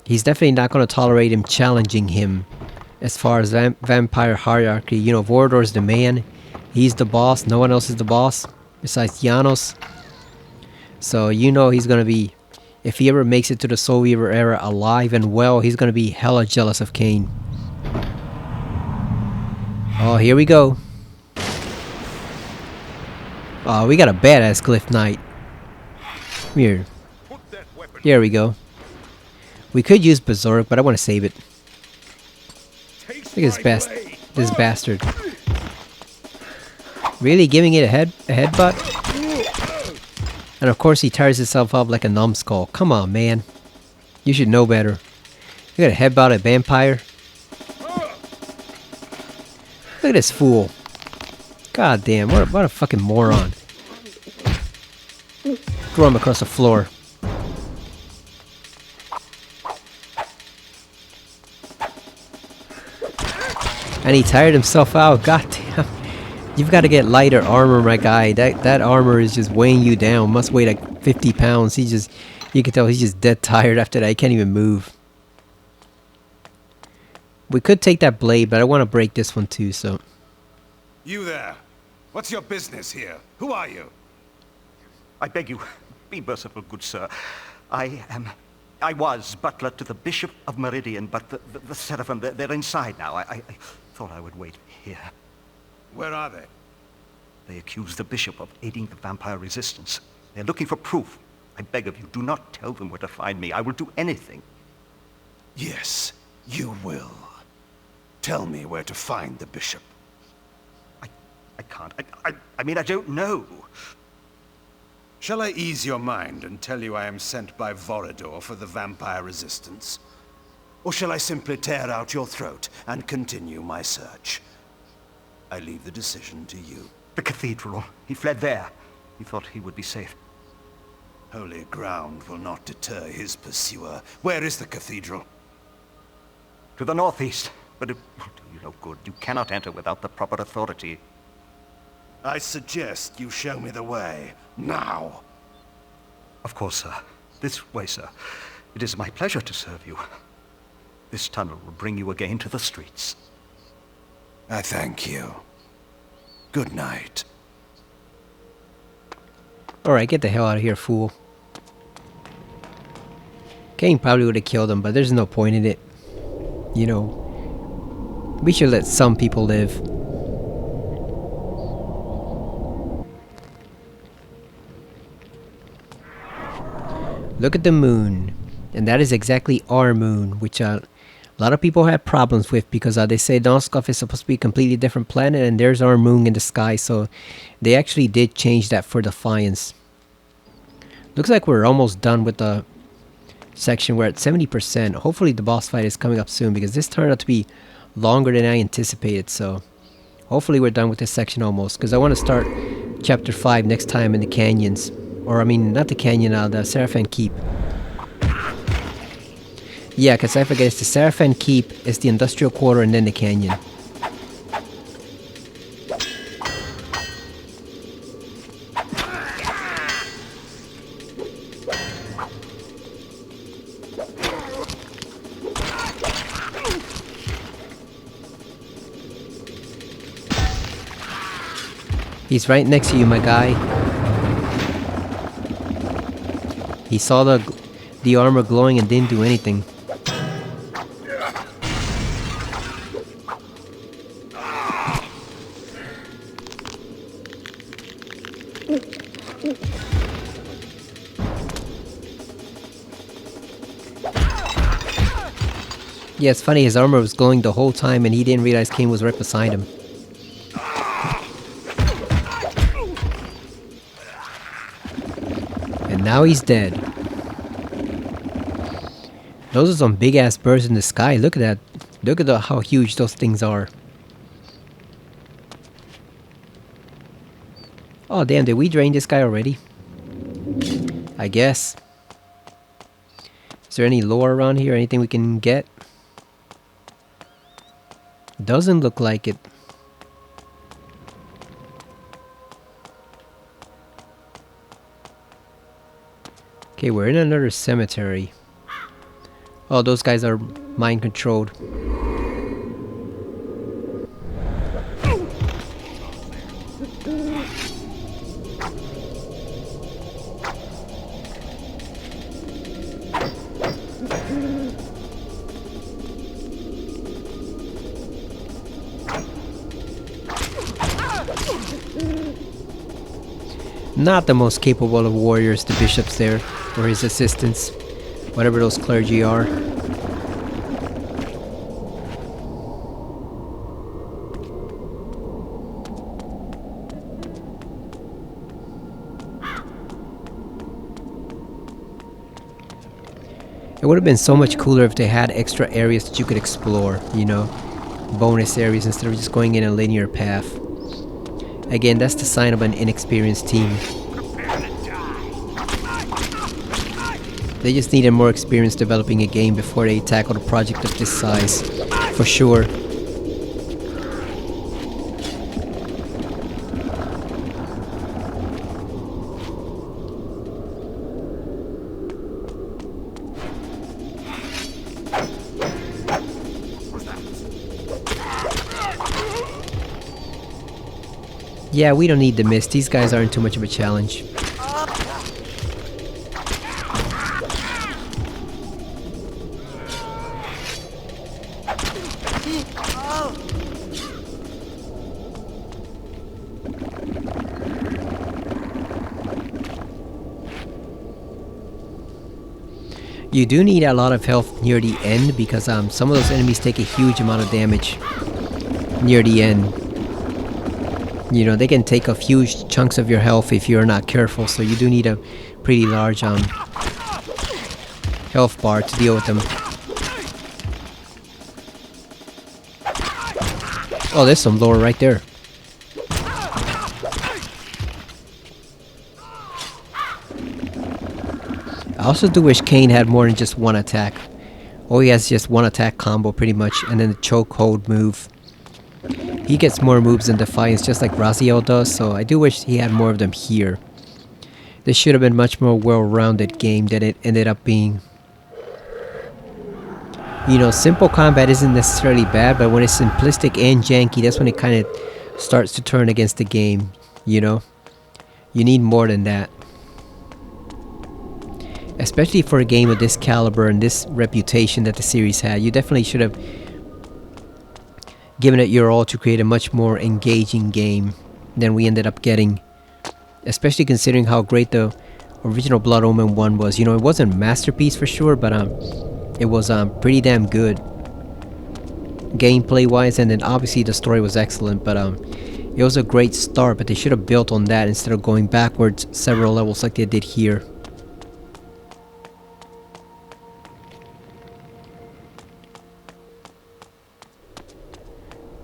He's definitely not going to tolerate him challenging him. As far as vampire hierarchy, you know, Vorador's the man. He's the boss. No one else is the boss besides Janos. So, you know he's going to be, if he ever makes it to the Soul Reaver era alive and well, he's going to be hella jealous of Kane. Oh, here we go. Oh, we got a badass Glyph Knight. Here. Here we go. We could use Berserk, but I want to save it. Look at this bastard. Really giving it a headbutt? And of course he tears himself up like a numbskull. Come on, man. You should know better. You got a headbutt a vampire? Look at this fool. God damn, what a fucking moron. Throw him across the floor. And he tired himself out. God damn. You've got to get lighter armor, my guy. That armor is just weighing you down. Must weigh like 50 pounds. You can tell he's just dead tired after that. He can't even move. We could take that blade, but I want to break this one too, so. You there. What's your business here? Who are you? I beg you, be merciful, good sir. I was butler to the Bishop of Meridian, but the Seraphim, they're inside now. I thought I would wait here. Where are they? They accuse the Bishop of aiding the vampire resistance. They're looking for proof. I beg of you, do not tell them where to find me. I will do anything. Yes, you will. Tell me where to find the Bishop. I can't. I mean, I don't know. Shall I ease your mind and tell you I am sent by Vorador for the vampire resistance? Or shall I simply tear out your throat and continue my search? I leave the decision to you. The cathedral. He fled there. He thought he would be safe. Holy ground will not deter his pursuer. Where is the cathedral? To the northeast. But it will do you no good. You cannot enter without the proper authority. I suggest you show me the way, now. Of course, sir. This way, sir. It is my pleasure to serve you. This tunnel will bring you again to the streets. I thank you. Good night. Alright, get the hell out of here, fool. Kane probably would have killed him, but there's no point in it. You know, we should let some people live. Look at the moon. And that is exactly our moon, which a lot of people have problems with because they say Donskov is supposed to be a completely different planet and there's our moon in the sky. So they actually did change that for Defiance. Looks like we're almost done with the section. We're at 70%. Hopefully the boss fight is coming up soon because this turned out to be longer than I anticipated. So hopefully we're done with this section almost, because I want to start chapter 5 next time in the canyons. Or I mean, not the canyon, the Seraphan Keep. Yeah, because I forget, it's the Seraphan Keep, it's the industrial quarter, and then the canyon. He's right next to you, my guy. He saw the armor glowing and didn't do anything. Yeah, it's funny, his armor was glowing the whole time and he didn't realize Kane was right beside him. And now he's dead. Those are some big ass birds in the sky. Look at that. Look at how huge those things are. Oh damn, did we drain this guy already? I guess. Is there any lore around here? Anything we can get? Doesn't look like it. Okay, we're in another cemetery. Oh, those guys are mind controlled. Not the most capable of warriors, the bishops there, or his assistants, whatever those clergy are. It would have been so much cooler if they had extra areas that you could explore, you know, bonus areas instead of just going in a linear path. Again, that's the sign of an inexperienced team. They just needed more experience developing a game before they tackled a project of this size, for sure. Yeah, we don't need the mist. These guys aren't too much of a challenge. You do need a lot of health near the end because some of those enemies take a huge amount of damage near the end. You know, they can take off huge chunks of your health if you're not careful, so you do need a pretty large health bar to deal with them. Oh, there's some lore right there. I also do wish Kane had more than just one attack. Oh, he has just one attack combo pretty much, and then the choke hold move. He gets more moves than Defiance, just like Raziel does, so I do wish he had more of them here. This should have been a much more well-rounded game than it ended up being. You know, simple combat isn't necessarily bad, but when it's simplistic and janky, that's when it kind of starts to turn against the game, you know? You need more than that. Especially for a game of this caliber and this reputation that the series had. You definitely should have given it your all to create a much more engaging game than we ended up getting. Especially considering how great the original Blood Omen 1 was. You know, it wasn't a masterpiece for sure, but it was pretty damn good gameplay wise, and then obviously the story was excellent, but it was a great start, but they should have built on that instead of going backwards several levels like they did here.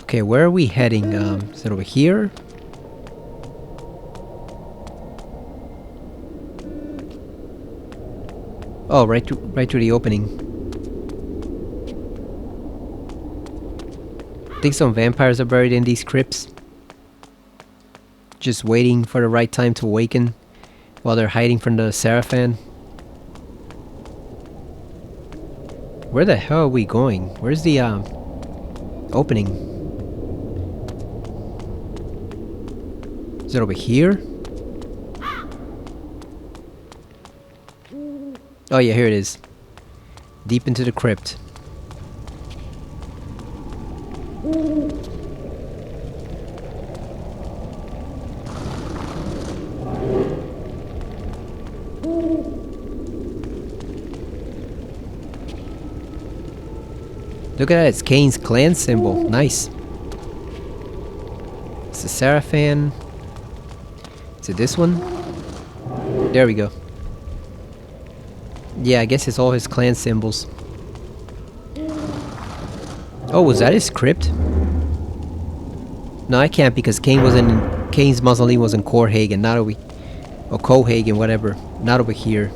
Okay, where are we heading? Is it over here? Oh, right to the opening. Think some vampires are buried in these crypts, just waiting for the right time to awaken while they're hiding from the Seraphan. Where the hell are we going? Where's the opening? Is it over here? Oh yeah, here it is. Deep into the crypt. Look at that, it's Cain's clan symbol. Nice. It's the Seraphan. Is it this one? There we go. Yeah, I guess it's all his clan symbols. Oh, was that his crypt? No, I can't because Cain's mausoleum was in Corhagen, not over, or Cohagen, whatever, not over here.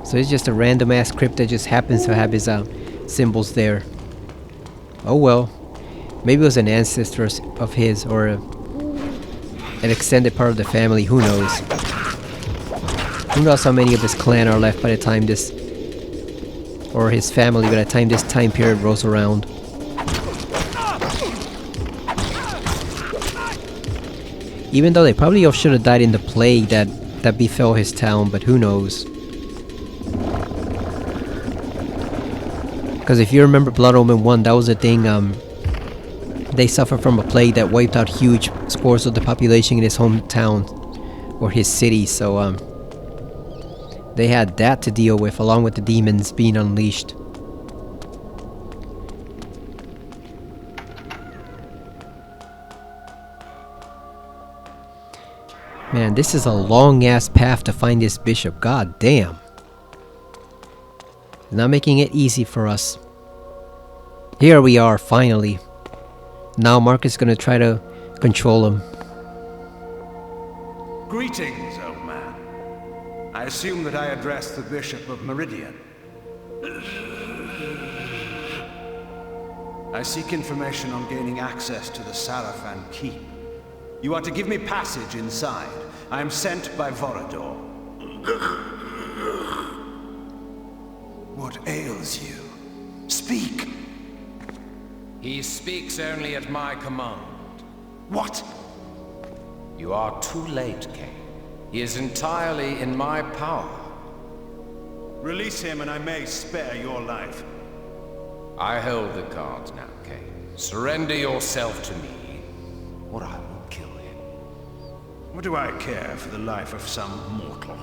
So it's just a random ass crypt that just happens to have his symbols there. Oh well, maybe it was an ancestor of his or an extended part of the family. Who knows? Who knows how many of his clan are left by the time this, or his family by the time this time period rolls around. Even though they probably all should have died in the plague that befell his town, but who knows? Because if you remember Blood Omen 1, that was the thing, they suffered from a plague that wiped out huge scores of the population in his hometown, or his city, so they had that to deal with, along with the demons being unleashed. Man, this is a long-ass path to find this bishop. God damn. Not making it easy for us. Here we are, finally. Now Marcus is gonna try to control him. Greetings, old man. I assume that I address the Bishop of Meridian. I seek information on gaining access to the Seraphan Keep. You are to give me passage inside. I am sent by Vorador. What ails you? Speak! He speaks only at my command. What? You are too late, Cain. He is entirely in my power. Release him and I may spare your life. I hold the cards now, Cain. Surrender yourself to me, or I will kill him. What do I care for the life of some mortal?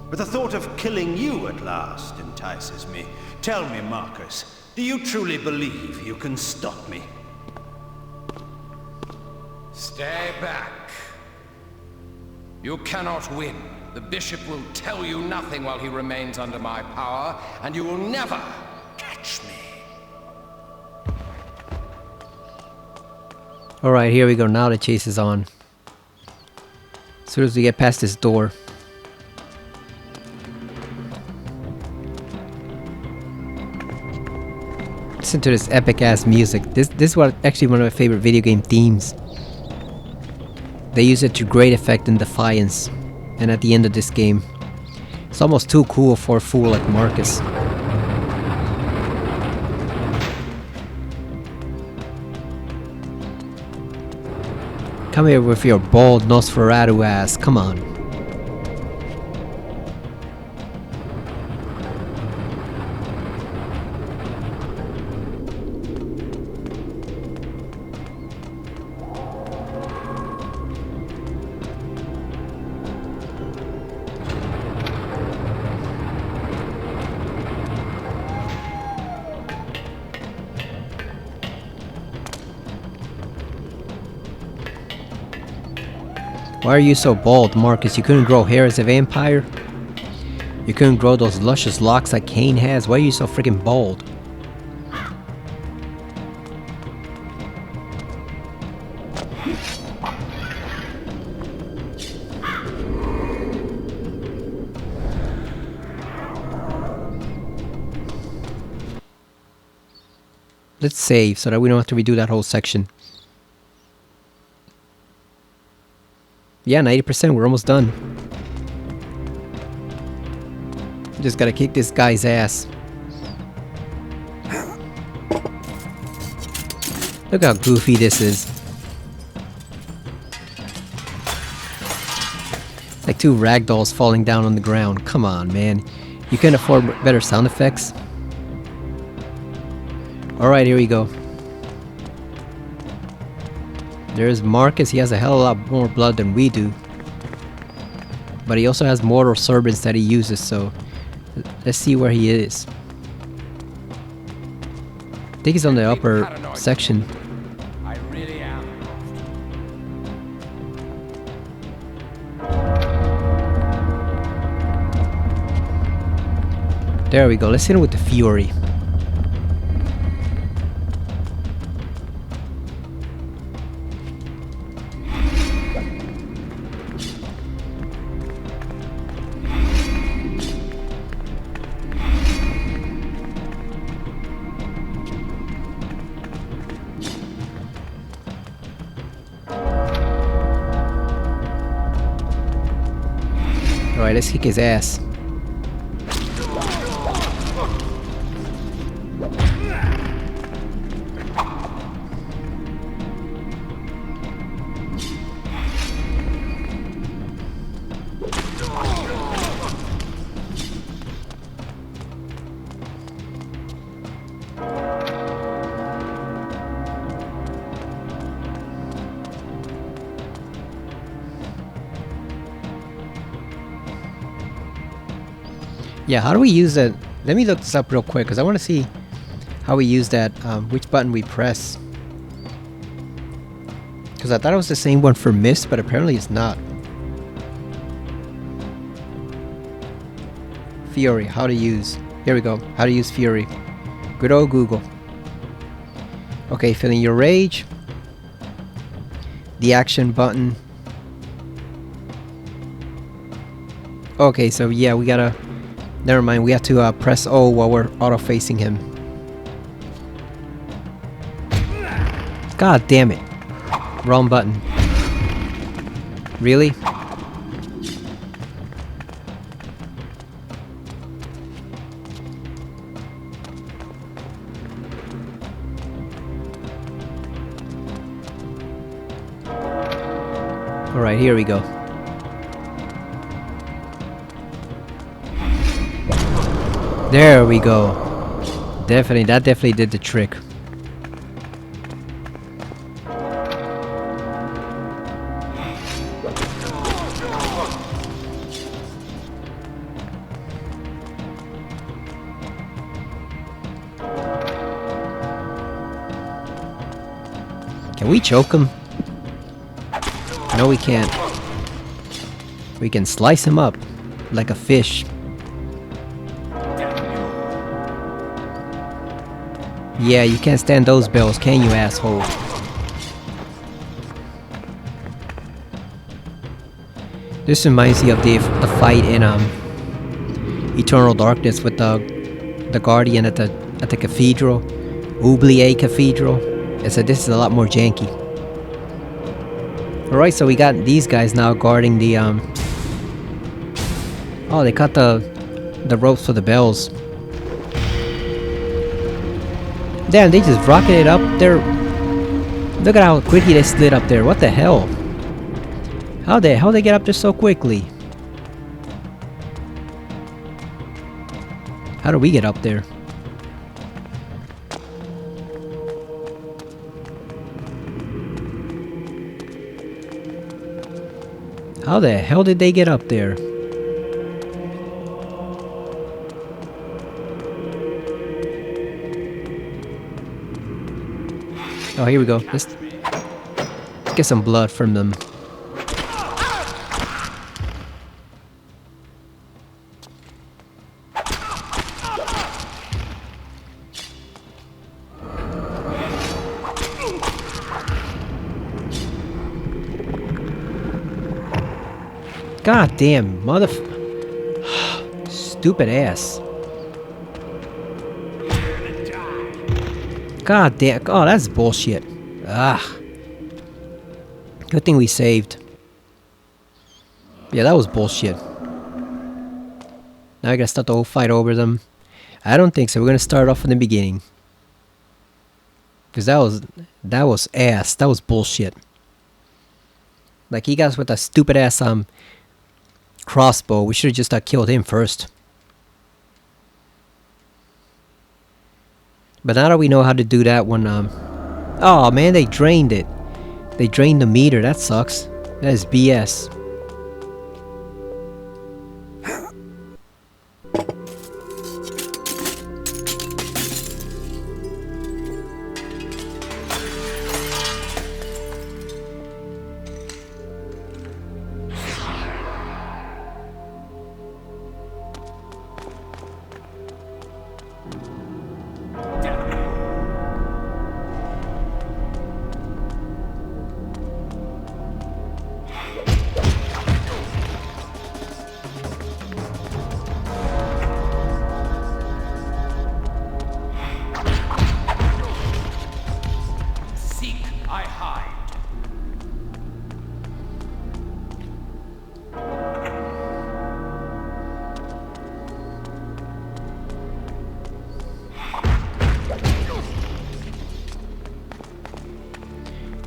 But the thought of killing you at last entices me. Tell me, Marcus, do you truly believe you can stop me? Stay back. You cannot win. The bishop will tell you nothing while he remains under my power, and you will never catch me. Alright, here we go. Now the chase is on. As soon as we get past this door. Listen to this epic ass music. This is what actually one of my favorite video game themes. They use it to great effect in Defiance and at the end of this game. It's almost too cool for a fool like Marcus. Come here with your bald Nosferatu ass, come on. Why are you so bald, Marcus? You couldn't grow hair as a vampire? You couldn't grow those luscious locks like Cain has? Why are you so freaking bald? Let's save so that we don't have to redo that whole section. Yeah, 90%. We're almost done. Just gotta kick this guy's ass. Look how goofy this is. Like two ragdolls falling down on the ground. Come on, man. You can afford better sound effects. Alright, here we go. There's Marcus. He has a hell of a lot more blood than we do. But he also has mortal serpents that he uses, so let's see where he is. I think he's on the upper section. I really am. There we go. Let's hit him with the Fury. Alright, let's kick his ass. Yeah, how do we use that? Let me look this up real quick because I want to see how we use that, which button we press. Because I thought it was the same one for Mist, but apparently it's not. Fury, how to use. Here we go, how to use Fury. Good old Google. Okay, feeling your rage. The action button. Okay, so yeah, we gotta... Never mind, we have to press O while we're auto-facing him. God damn it. Wrong button. Really? Alright, here we go. There we go. Definitely, that definitely did the trick. Can we choke him? No, we can't. We can slice him up like a fish. Yeah, you can't stand those bells, can you, asshole? This reminds me of the fight in Eternal Darkness with the Guardian at the cathedral, Oubliette Cathedral. I said this is a lot more janky. All right, so we got these guys now guarding the Oh, they cut the ropes for the bells. Damn, they just rocketed up there. Look at how quickly they slid up there. What the hell? How the hell they get up there so quickly? How do we get up there? How the hell did they get up there? Oh, here we go. Let's get some blood from them. God damn, stupid ass. God damn. Oh, that's bullshit. Ah. Good thing we saved. Yeah, that was bullshit. Now I gotta start the whole fight over them. I don't think so. We're gonna start off from the beginning. Because that was ass. That was bullshit. Like, he got us with a stupid ass crossbow. We should have just killed him first. But now that we know how to do that one, oh man, they drained it. They drained the meter. That sucks. That is BS.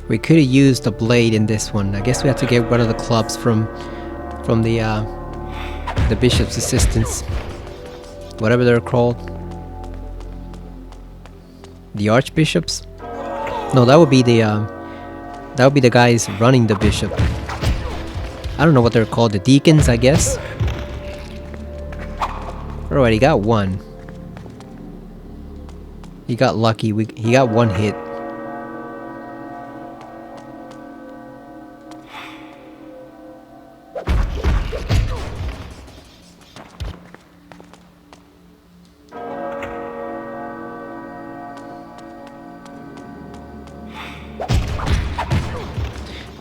We could have used the blade in this one. I guess we have to get one of the clubs from the bishop's assistants, whatever they're called. The archbishops? No, that would be the guys running the bishop. I don't know what they're called. The deacons, I guess. Alright, he got one. He got lucky. He got one hit.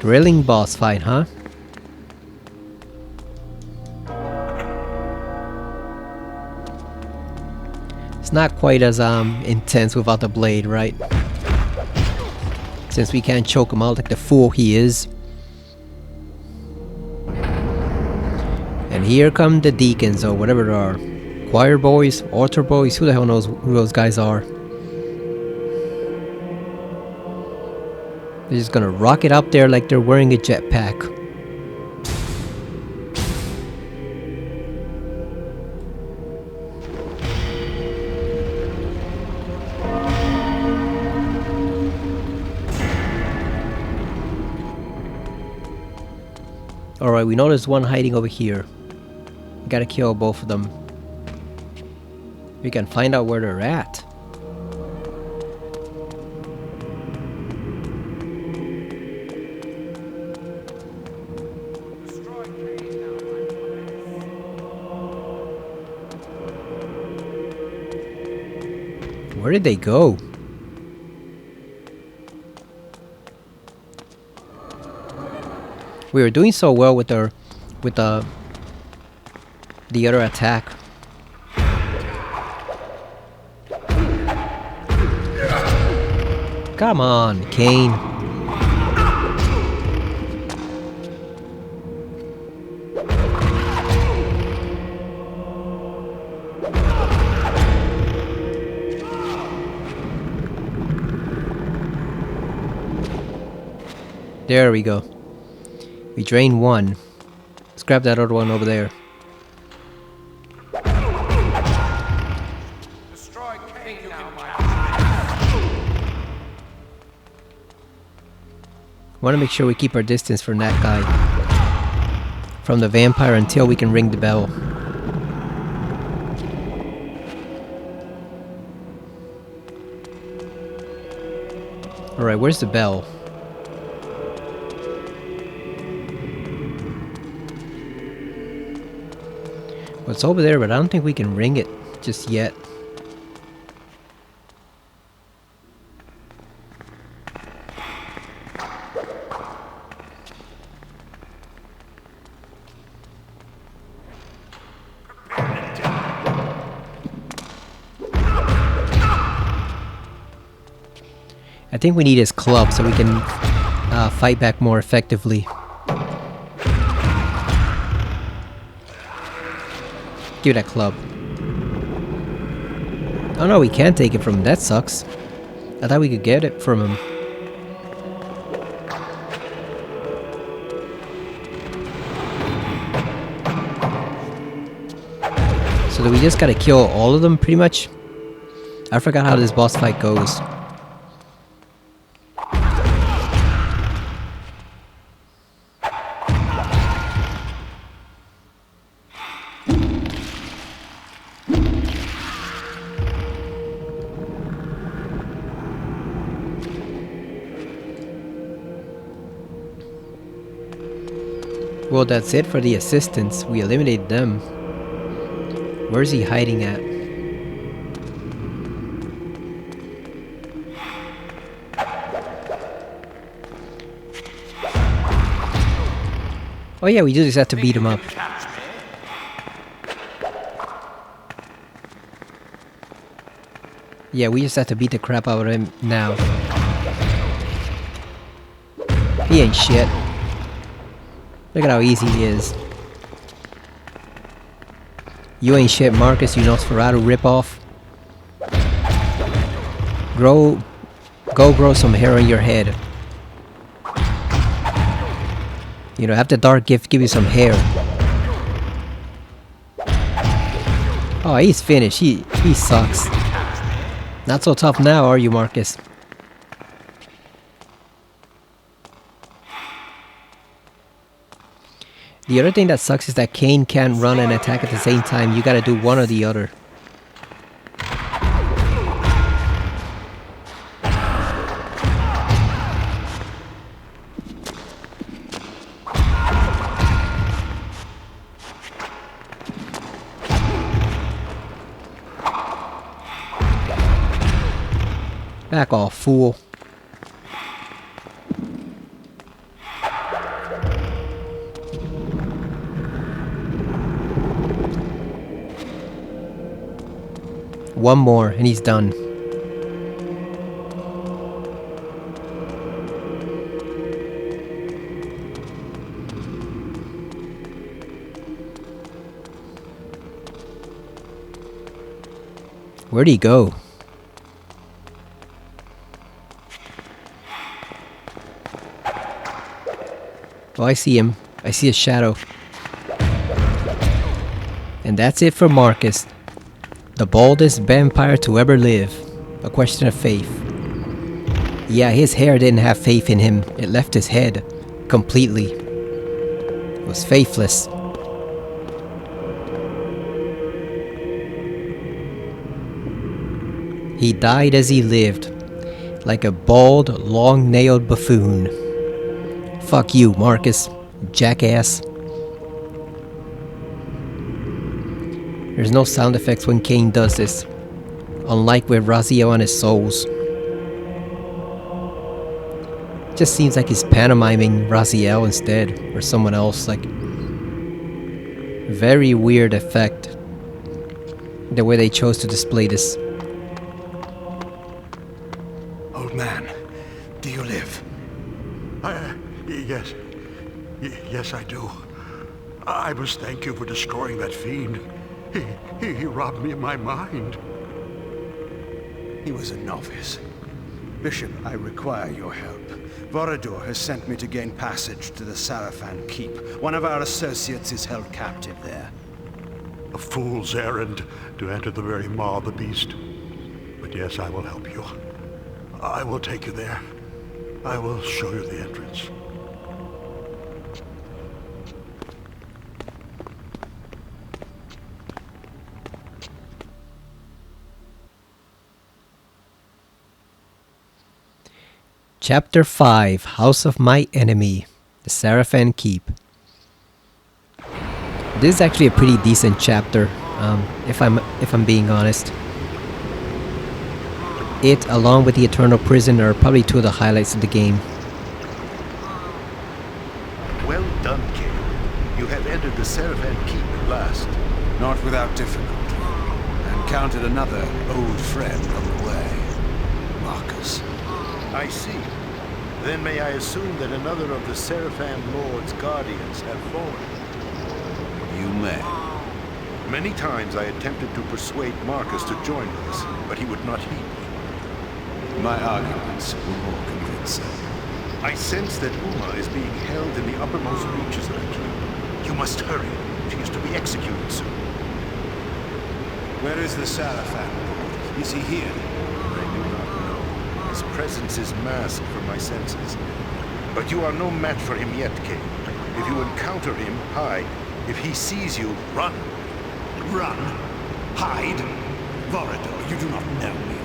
Grilling boss fight, huh? It's not quite as intense without the blade, right? Since we can't choke him out like the fool he is. And here come the deacons or whatever they are. Choir boys, altar boys, who the hell knows who those guys are. They're just gonna rocket up there like they're wearing a jetpack. Alright, we know there's one hiding over here. We gotta kill both of them. We can find out where they're at. Where did they go? We were doing so well with the other attack. Come on, Cain. There we go. We drained one. Let's grab that other one over there. Want to make sure we keep our distance from that guy. From the vampire until we can ring the bell. Alright, where's the bell? Well, it's over there, but I don't think we can ring it just yet. I think we need his club so we can fight back more effectively. Give that club. Oh no, we can't take it from him. That sucks. I thought we could get it from him. So do we just gotta kill all of them pretty much? I forgot how this boss fight goes. Well, that's it for the assistants. We eliminated them. Where's he hiding at? Oh yeah, we just have to beat him up. Yeah, we just have to beat the crap out of him now. He ain't shit. Look at how easy he is. You ain't shit, Marcus, you Nosferatu ripoff. Go grow some hair on your head. You know, have the dark gift give you some hair. Oh, he's finished. He sucks. Not so tough now, are you, Marcus? The other thing that sucks is that Cain can't run and attack at the same time. You gotta do one or the other. Back off, fool. One more, and he's done. Where'd he go? Oh, I see him. I see a shadow. And that's it for Marcus. The baldest vampire to ever live. A question of faith. Yeah, his hair didn't have faith in him. It left his head. Completely. It was faithless. He died as he lived. Like a bald, long-nailed buffoon. Fuck you, Marcus. Jackass. There's no sound effects when Cain does this, unlike with Raziel and his souls. Just seems like he's pantomiming Raziel instead, or someone else, like... Very weird effect, the way they chose to display this. Old man, do you live? Yes. Yes, I do. I must thank you for destroying that fiend. He robbed me of my mind. He was a novice. Bishop, I require your help. Vorador has sent me to gain passage to the Sarafan Keep. One of our associates is held captive there. A fool's errand to enter the very maw of the beast. But yes, I will help you. I will take you there. I will show you the entrance. Chapter 5, House of My Enemy, the Sarafan Keep. This is actually a pretty decent chapter, if I'm being honest. It, along with the Eternal Prison, are probably two of the highlights of the game. Well done, Cain. You have entered the Sarafan Keep at last. Not without difficulty. And counted another old friend on the way. Marcus. I see. Then may I assume that another of the Seraphan Lord's guardians have fallen? You may. Many times I attempted to persuade Marcus to join us, but he would not heed me. My arguments were more convincing. I sense that Uma is being held in the uppermost reaches of the keep. You must hurry. She is to be executed soon. Where is the Seraphan Lord? Is he here? I do not know. His presence is masked from my senses. But you are no match for him yet, Kane. If you encounter him, hide. If he sees you, run. Run? Hide? Vorador, you do not know me.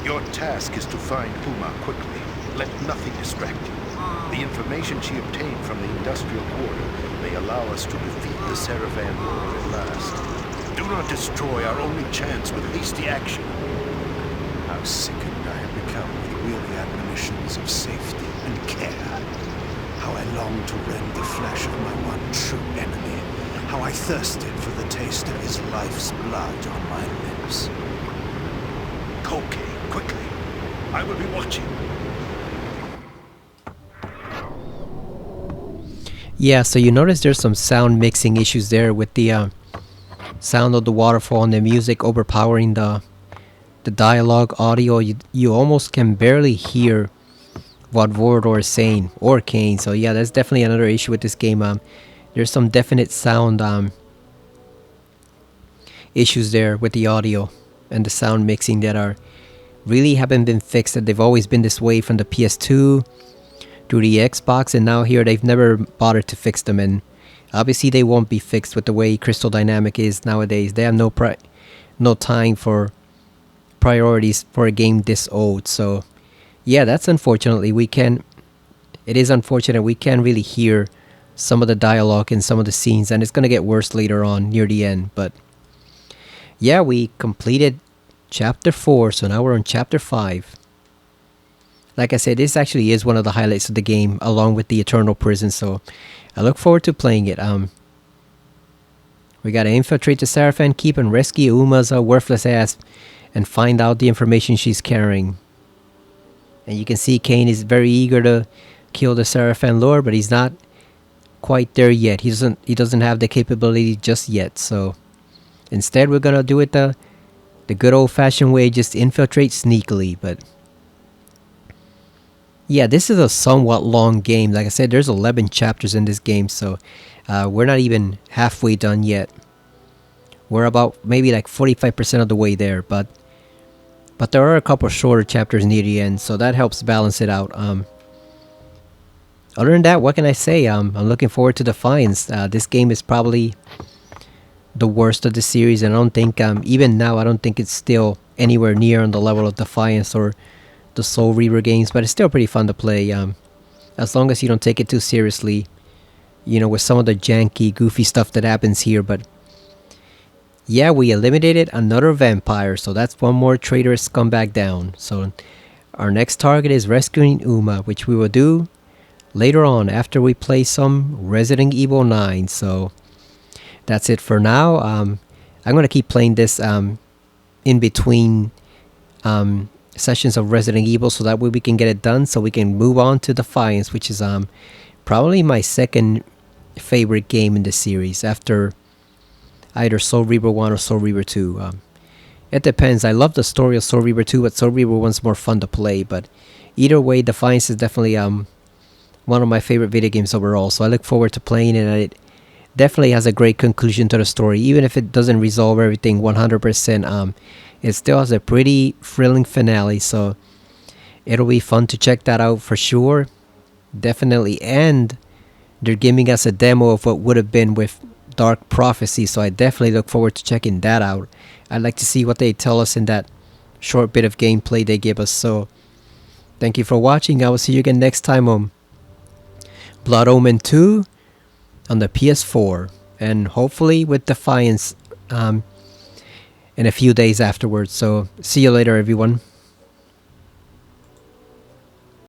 Your task is to find Uma quickly. Let nothing distract you. The information she obtained from the Industrial Order may allow us to defeat the Seraphan Lord at last. Do not destroy our only chance with hasty action. How sickened I have become with weary admonitions of safety and care. How I long to rend the flesh of my one true enemy. How I thirsted for the taste of his life's blood on my lips. Go, Kane, quickly. I will be watching. Yeah, so you notice there's some sound mixing issues there with the sound of the waterfall and the music overpowering the dialogue audio. You almost can barely hear what Vorador is saying, or Kane. So yeah, that's definitely another issue with this game. There's some definite sound issues there with the audio and the sound mixing that are really haven't been fixed. That they've always been this way from the PS2 to the Xbox, and now here they've never bothered to fix them, and obviously they won't be fixed with the way Crystal Dynamic is nowadays. They have no time for priorities for a game this old. So yeah, that's unfortunately it is unfortunate we can't really hear some of the dialogue in some of the scenes, and it's gonna get worse later on near the end. But yeah, we completed chapter 4, so now we're on chapter 5. Like I said, this actually is one of the highlights of the game, along with the Eternal Prison, so I look forward to playing it. We gotta infiltrate the Seraphan Keep and rescue Uma's worthless ass and find out the information she's carrying. And you can see Kane is very eager to kill the Seraphan Lord, but he's not quite there yet. He doesn't have the capability just yet. So instead, we're gonna do it the good old-fashioned way, just infiltrate sneakily. But yeah, this is a somewhat long game. Like I said, there's 11 chapters in this game, so we're not even halfway done yet. We're about maybe like 45% of the way there, but there are a couple shorter chapters near the end, so that helps balance it out. Other than that, what can I say? I'm looking forward to Defiance. This game is probably the worst of the series, and I don't think, even now, I don't think it's still anywhere near on the level of Defiance or the Soul Reaver games, but it's still pretty fun to play, as long as you don't take it too seriously, you know, with some of the janky, goofy stuff that happens here. But yeah, we eliminated another vampire, so that's one more traitorous scumbag down. So our next target is rescuing Uma, which we will do later on after we play some Resident Evil 9. So that's it for now. I'm gonna keep playing this in between sessions of Resident Evil, so that way we can get it done, so we can move on to Defiance, which is probably my second favorite game in the series, after either Soul Reaver 1 or Soul Reaver 2. It depends. I love the story of Soul Reaver 2, but Soul Reaver 1's more fun to play. But either way, Defiance is definitely one of my favorite video games overall, so I look forward to playing it, and it definitely has a great conclusion to the story. Even if it doesn't resolve everything 100%, it still has a pretty thrilling finale, so it'll be fun to check that out for sure. Definitely. And they're giving us a demo of what would have been with Dark Prophecy, so I definitely look forward to checking that out. I'd like to see what they tell us in that short bit of gameplay they give us. So thank you for watching. I will see you again next time on Blood Omen 2 on the PS4, and hopefully with Defiance in a few days afterwards. So see you later, everyone.